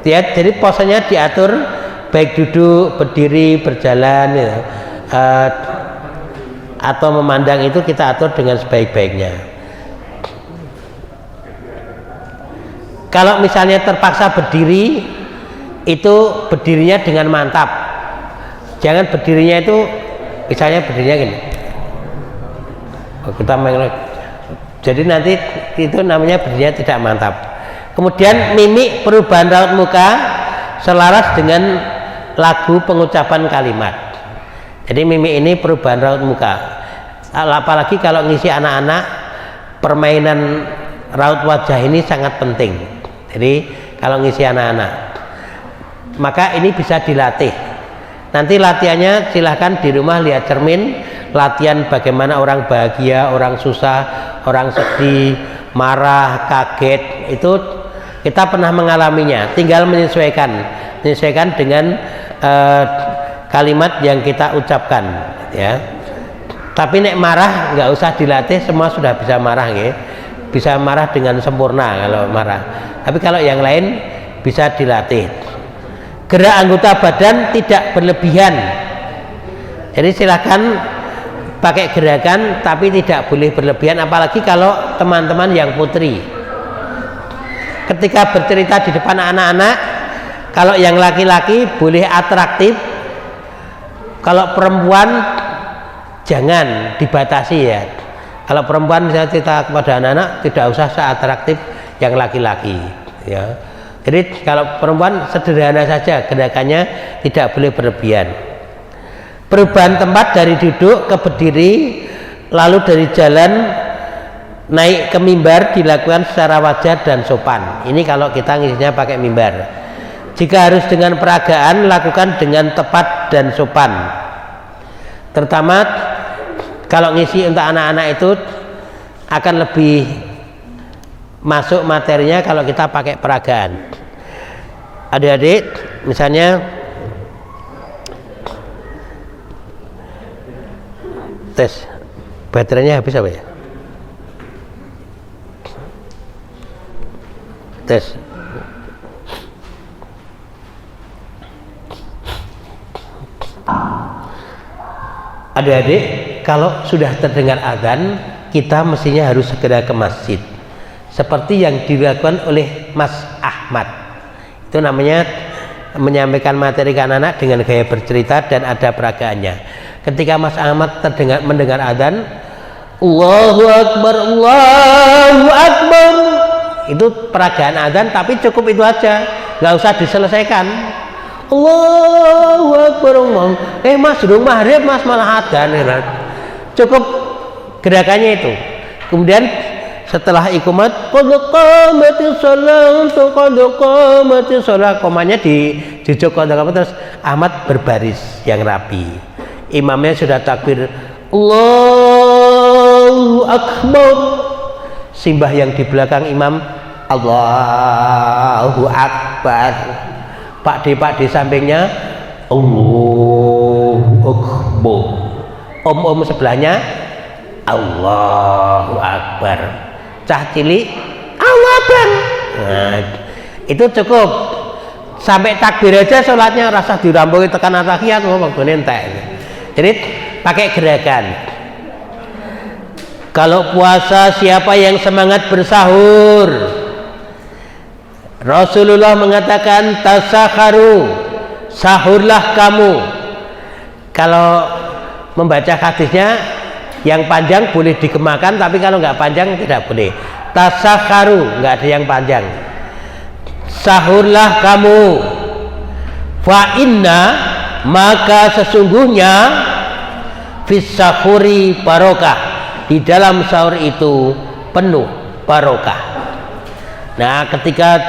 Jadi posenya diatur baik duduk, berdiri, berjalan gitu. Atau memandang itu kita atur dengan sebaik-baiknya. Kalau misalnya terpaksa berdiri, itu berdirinya dengan mantap. Jangan berdirinya itu misalnya berdirinya gini. Jadi nanti itu namanya berdirinya tidak mantap. Kemudian mimik perubahan raut muka selaras dengan lagu pengucapan kalimat. Jadi mimik ini perubahan raut muka. Apalagi kalau ngisi anak-anak, permainan raut wajah ini sangat penting. Jadi kalau ngisi anak-anak, maka ini bisa dilatih. Nanti latihannya silahkan di rumah lihat cermin, latihan bagaimana orang bahagia, orang susah, orang sedih, marah, kaget. Itu kita pernah mengalaminya. Tinggal menyesuaikan dengan kalimat yang kita ucapkan, ya. Tapi nek marah nggak usah dilatih, semua sudah bisa marah, ya. Bisa marah dengan sempurna kalau marah. Tapi kalau yang lain bisa dilatih. Gerak anggota badan tidak berlebihan. Jadi silakan pakai gerakan tapi tidak boleh berlebihan, apalagi kalau teman-teman yang putri. Ketika bercerita di depan anak-anak, kalau yang laki-laki boleh atraktif, kalau perempuan jangan dibatasi ya. Kalau perempuan misalnya cerita kepada anak-anak tidak usah seatraktif yang laki-laki, ya. Jadi kalau perempuan sederhana saja gerakannya, tidak boleh berlebihan. Perubahan tempat dari duduk ke berdiri, lalu dari jalan naik ke mimbar dilakukan secara wajar dan sopan. Ini kalau kita ngisinya pakai mimbar. Jika harus dengan peragaan, lakukan dengan tepat dan sopan. Terutama kalau ngisi untuk anak-anak itu akan lebih masuk materinya kalau kita pakai peragaan. Adik-adik, misalnya tes baterainya habis apa ya? Tes. Adik-adik, kalau sudah terdengar azan, kita mestinya harus segera ke masjid. Seperti yang dilakukan oleh Mas Ahmad. Itu namanya menyampaikan materi ke anak-anak dengan gaya bercerita dan ada peragaannya. Ketika Mas Ahmad mendengar azan, Allahu Akbar, Allahu Akbar, itu peragaan azan, tapi cukup itu aja, nggak usah diselesaikan. Allahu Akbar, mas durung maghrib mas malah adzan, cukup gerakannya itu. Kemudian setelah iqamat qad qamatis shalah, komanya dijujuk qad qamat, terus Ahmad berbaris yang rapi. Imamnya sudah takbir Allahu Akbar, simbah yang di belakang imam Allahu Akbar, Pak D sampingnya Allahu Akbar, om sebelahnya Allahu Akbar, cah cilik Allahu Akbar. Nah, itu cukup sampai takbir aja sholatnya rasa dirampungi tekan tahiyat waktu entek. Jadi pakai gerakan. Kalau puasa siapa yang semangat bersahur, Rasulullah mengatakan tasakharu, sahurlah kamu. Kalau membaca hadisnya yang panjang boleh digemakan, tapi kalau nggak panjang tidak boleh. Tasakharu, nggak ada yang panjang. Sahurlah kamu, fa inna, maka sesungguhnya fis sahuri barokah, di dalam sahur itu penuh barokah. Nah, ketika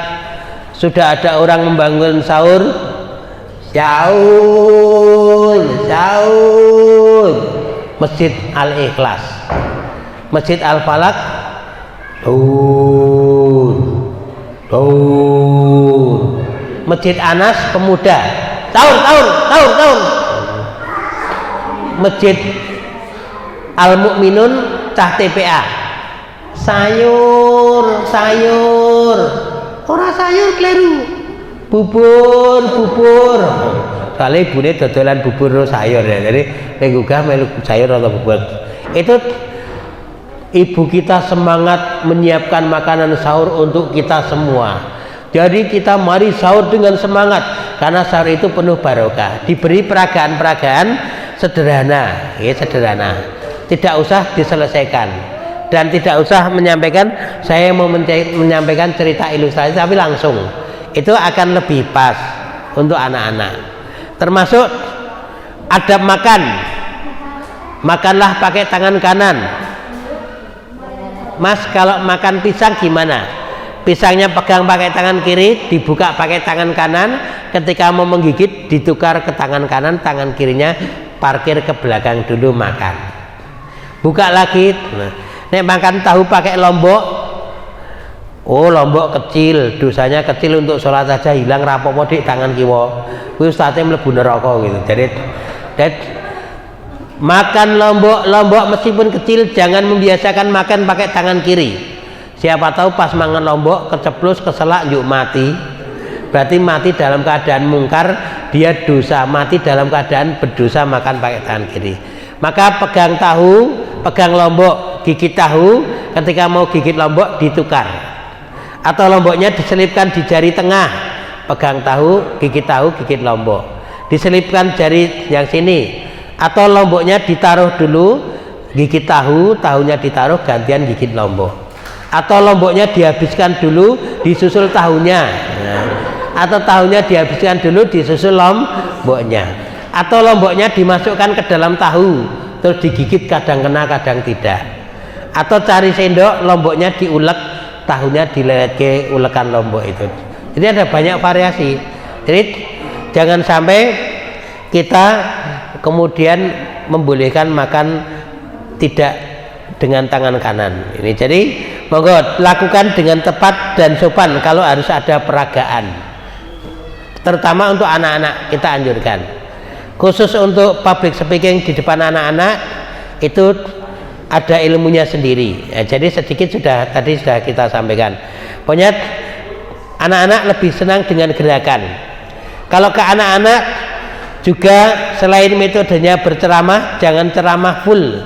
sudah ada orang membangun sahur, sahur, sahur, Masjid Al-Ikhlas, Masjid Al-Falak, Masjid Anas Pemuda, sahur, Masjid Al-Mukminun cah TPA, sayur, orang sayur kleru, bubur. Soalnya ibune dodolan bubur sayur ya, jadi menggugah melu sayur atau bubur. Itu ibu kita semangat menyiapkan makanan sahur untuk kita semua. Jadi kita mari sahur dengan semangat, karena sahur itu penuh barokah. Diberi peragaan-peragaan sederhana, ya sederhana. Tidak usah diselesaikan dan tidak usah menyampaikan saya mau menyampaikan cerita ilustrasi, tapi langsung. Itu akan lebih pas untuk anak-anak. Termasuk adab makan, makanlah pakai tangan kanan. Mas, kalau makan pisang gimana? Pisangnya pegang pakai tangan kiri, dibuka pakai tangan kanan. Ketika mau menggigit ditukar ke tangan kanan, tangan kirinya parkir ke belakang dulu makan. Buka lagi. Nek makan tahu pakai lombok, oh lombok kecil, dosanya kecil, untuk sholat saja hilang, rapopo di tangan kiwa. Kuwi ustaze mlebu neraka gitu. Jadi makan lombok meskipun kecil, jangan membiasakan makan pakai tangan kiri. Siapa tahu pas mangan lombok keceplos keselak yuk mati. Berarti mati dalam keadaan mungkar, dia dosa, mati dalam keadaan berdosa makan pakai tangan kiri. Maka pegang tahu, pegang lombok, gigit tahu, ketika mau gigit lombok ditukar. Atau lomboknya diselipkan di jari tengah, pegang tahu, gigit lombok, diselipkan jari yang sini. Atau lomboknya ditaruh dulu, gigit tahu, tahunya ditaruh, gantian gigit lombok. Atau lomboknya dihabiskan dulu, disusul tahunya. Atau tahunya dihabiskan dulu, disusul lomboknya. Atau lomboknya dimasukkan ke dalam tahu, terus digigit, kadang kena kadang tidak. Atau cari sendok, lomboknya diulek, tahunya dilelet ke ulekan lombok itu. Jadi ada banyak variasi. Jadi jangan sampai kita kemudian membolehkan makan tidak dengan tangan kanan. Ini jadi monggo lakukan dengan tepat dan sopan kalau harus ada peragaan. Terutama untuk anak-anak kita anjurkan. Khusus untuk public speaking di depan anak-anak itu ada ilmunya sendiri. Ya, jadi sedikit tadi sudah kita sampaikan. Pokoknya anak-anak lebih senang dengan gerakan. Kalau ke anak-anak juga selain metodenya berceramah, jangan ceramah full.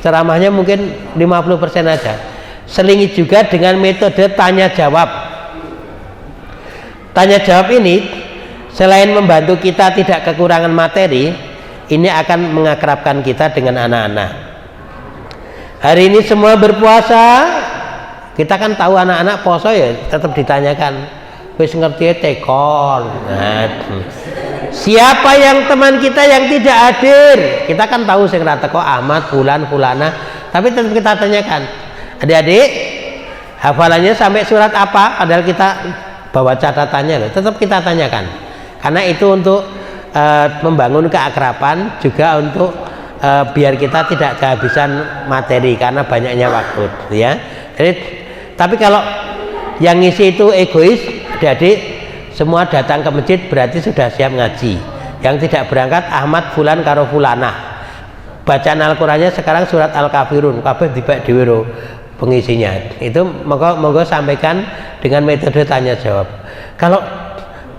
Ceramahnya mungkin 50% aja. Selingi juga dengan metode tanya jawab. Tanya jawab ini selain membantu kita tidak kekurangan materi, ini akan mengakrabkan kita dengan anak-anak. Hari ini semua berpuasa, kita kan tahu anak-anak poso ya, tetap ditanyakan, wis ngerti tekon. Nah, siapa yang teman kita yang tidak hadir? Kita kan tahu sing ra teko Ahmad, Fulan, Fulana, tapi tetap kita tanyakan. Adik-adik, hafalannya sampai surat apa? Padahal kita bawa catatannya loh, tetap kita tanyakan. Karena itu untuk membangun keakraban, juga untuk biar kita tidak kehabisan materi karena banyaknya waktu, ya. Jadi, tapi kalau yang ngisi itu egois, adik-adik semua datang ke masjid berarti sudah siap ngaji. Yang tidak berangkat Ahmad, Fulan karo Fulanah. Bacaan Al-Qur'annya sekarang surat Al-Kafirun, kabeh dibak dhewe pengisinya. Itu monggo sampaikan dengan metode tanya jawab. Kalau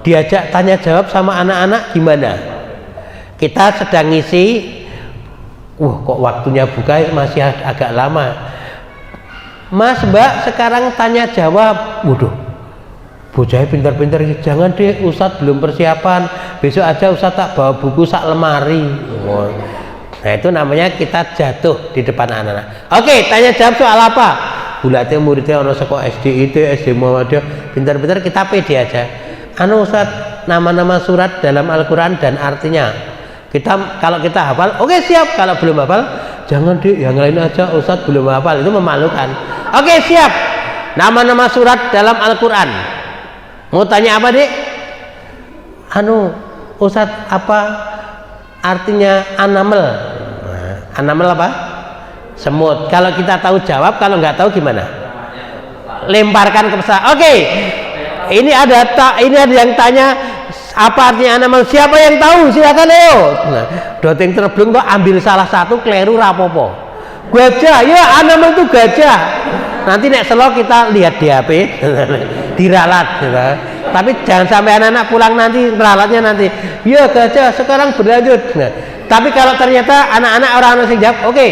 diajak tanya jawab sama anak-anak gimana? Kita sedang ngisi, kok waktunya buka masih agak lama. Mas, Mbak, sekarang tanya jawab. Waduh, bocahnya pintar-pintar, jangan deh Ustadz belum persiapan, besok aja Ustadz tak bawa buku sak lemari. Nah itu namanya kita jatuh di depan anak-anak. Oke, tanya jawab soal apa? Bulatnya muridnya ono sekolah SD itu SD Muhammadiyah pintar-pintar, kita pede aja. Ustadz, nama-nama surat dalam Al-Quran dan artinya kalau kita hafal, oke siap. Kalau belum hafal, jangan deh yang lain aja Ustadz belum hafal, itu memalukan. Oke siap, nama-nama surat dalam Al-Quran. Mau tanya apa dek? Ustadz, apa artinya anamel? Anamel apa? Semut. Kalau kita tahu jawab, kalau nggak tahu gimana? Lemparkan ke peserta. Oke, ini ada yang tanya apa artinya anamel? Siapa yang tahu? Silakan Leo. Nah, doting terblung tuh ambil salah satu, keliru rapopo. Gajah, ya anamel itu gajah. Nanti nek selo kita lihat di HP, diralat gitu. Tapi jangan sampai anak-anak pulang nanti ralatnya nanti, ya gajah sekarang berlanjut. Nah, tapi kalau ternyata anak-anak orang-orang yang jawab, oke,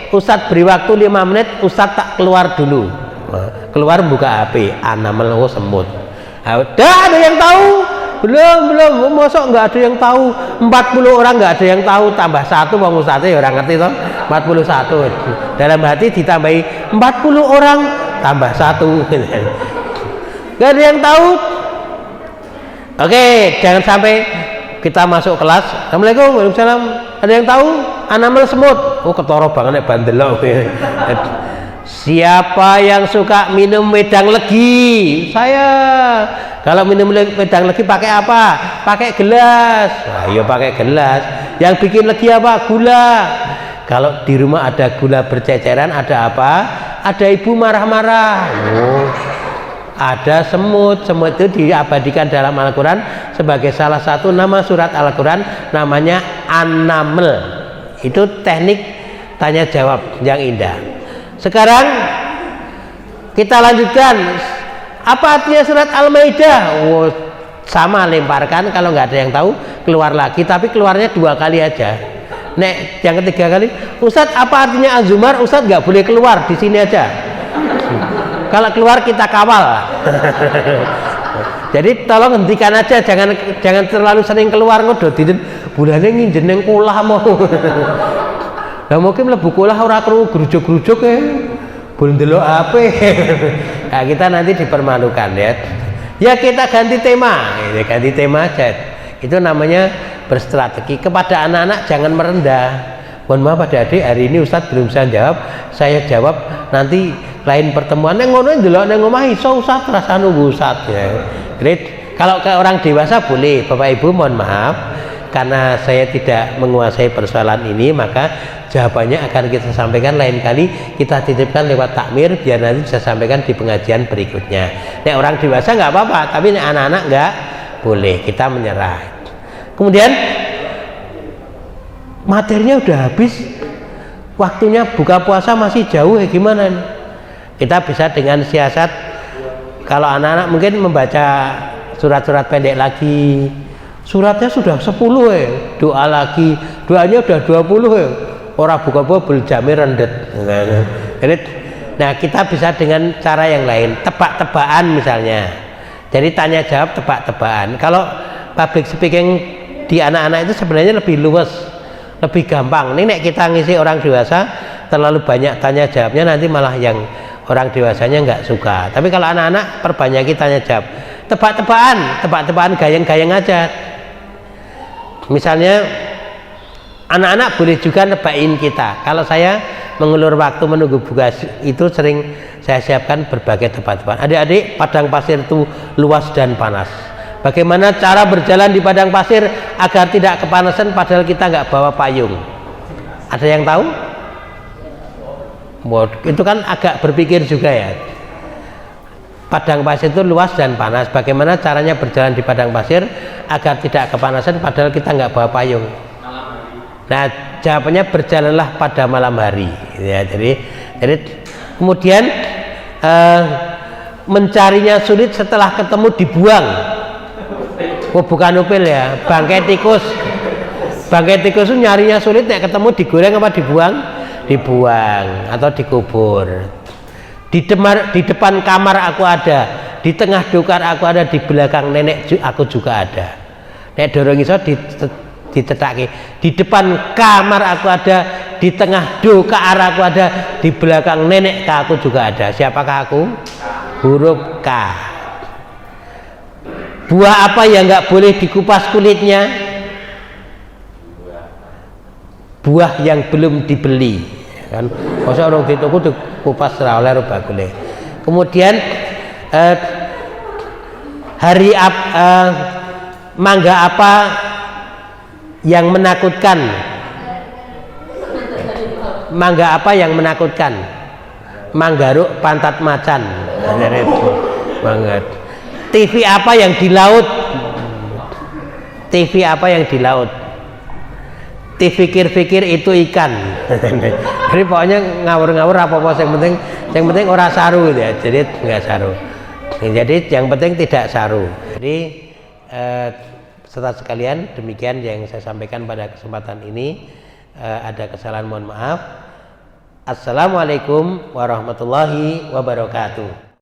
Ustadz beri waktu 5 menit, Ustadz tak keluar dulu. Nah, keluar buka HP, anamel semut. Udah ada yang tahu? Belum, mosok nggak ada yang tahu. 40 orang nggak ada yang tahu, tambah 1 bang Ustadz ya orang ngerti toh, 41. Dalam hati ditambahi 40 orang tambah 1. Nggak ada yang tahu. Oke, jangan sampai kita masuk kelas. Assalamualaikum, waalaikumsalam. Ada yang tahu? Anamel semut. Oh ketoro banget bandelok. Siapa yang suka minum wedang legi? Saya. Kalau minum wedang legi pakai apa? Pakai gelas. Ayo pakai gelas. Yang bikin legi apa? Gula. Kalau di rumah ada gula berceceran, ada apa? Ada ibu marah-marah. Oh, ada semut. Semut itu diabadikan dalam Al-Quran sebagai salah satu nama surat Al-Quran, namanya anamel. Itu teknik tanya jawab yang indah. Sekarang kita lanjutkan. Apa artinya surat Al-Maidah? Oh, sama, lemparkan. Kalau nggak ada yang tahu, keluar lagi. Tapi keluarnya 2 kali aja. Nek yang ketiga kali, Ustadz apa artinya Az-Zumar? Ustadz nggak boleh keluar, di sini aja. Kalau keluar kita kawal. Jadi tolong hentikan aja, jangan terlalu sering keluar ngodot. Bulannya nginjen yang kulah mau. Lah mungkin mlebu kulah ora krungu grujuk-grujuk ya. Boleh ndelok apa? Nah, kita nanti dipermalukan ya. Ya kita ganti tema. Ini ganti tema aja. Itu namanya berstrategi. Kepada anak-anak jangan merendah. Mohon maaf adik-adik, hari ini Ustadz belum bisa jawab. Saya jawab nanti lain pertemuan. Neng ngono ndelok nang omah iso Ustadz, rasa nunggu Ustadz ya. Jadi kalau ke orang dewasa boleh. Bapak Ibu mohon maaf karena saya tidak menguasai persoalan ini, maka jawabannya akan kita sampaikan lain kali, kita titipkan lewat takmir biar nanti bisa sampaikan di pengajian berikutnya. Nek orang dewasa nggak apa-apa, tapi nek anak-anak nggak boleh, kita menyerah. Kemudian materinya udah habis, waktunya buka puasa masih jauh ya gimana nih? Kita bisa dengan siasat, kalau anak-anak mungkin membaca surat-surat pendek lagi, suratnya sudah 10 ya, doa lagi, doanya udah 20 ya. Orang buka bobol jamir rendet. Nah kita bisa dengan cara yang lain, tebak-tebakan misalnya. Jadi tanya jawab tebak-tebakan. Kalau public speaking di anak-anak itu sebenarnya lebih luas, lebih gampang. Ini nek kita ngisi orang dewasa terlalu banyak tanya jawabnya, nanti malah yang orang dewasanya nggak suka. Tapi kalau anak-anak perbanyaki tanya jawab, tebak-tebakan gayeng-gayeng aja. Misalnya anak-anak boleh juga nebakin kita. Kalau saya mengulur waktu menunggu buka itu sering saya siapkan berbagai tebak-tebakan. Adik-adik, padang pasir itu luas dan panas. Bagaimana cara berjalan di padang pasir agar tidak kepanasan padahal kita nggak bawa payung? Ada yang tahu? Itu kan agak berpikir juga ya. Padang pasir itu luas dan panas. Bagaimana caranya berjalan di padang pasir agar tidak kepanasan padahal kita nggak bawa payung? Nah, jawabannya berjalanlah pada malam hari. Ya, jadi kemudian mencarinya sulit setelah ketemu dibuang. Oh, bukan upil ya, bangkai tikus. Bangkai tikus itu nyarinya sulit, nek ketemu digoreng apa dibuang? Dibuang atau dikubur. di depan kamar aku ada, di tengah dokar aku ada, di belakang nenek aku juga ada. Nek dorong iso ditetake, di depan kamar aku ada, di tengah dokar aku ada, di belakang nenek aku juga ada. Siapakah aku? Huruf K. Buah apa yang nggak boleh dikupas kulitnya? Buah yang belum dibeli, kan? Masa orang dituku dikupas ra oleh bakule. Kemudian mangga apa yang menakutkan? Mangga apa yang menakutkan? Manggaruk pantat macan. Banget. TV apa yang di laut? TV apa yang di laut? Pikir-pikir itu ikan. Jadi pokoknya ngawur-ngawur apa-apa, yang penting ora saru gitu ya. Jadi enggak saru. Jadi yang penting tidak saru. Jadi saudara sekalian, demikian yang saya sampaikan pada kesempatan ini. Ada kesalahan, mohon maaf. Assalamualaikum warahmatullahi wabarakatuh.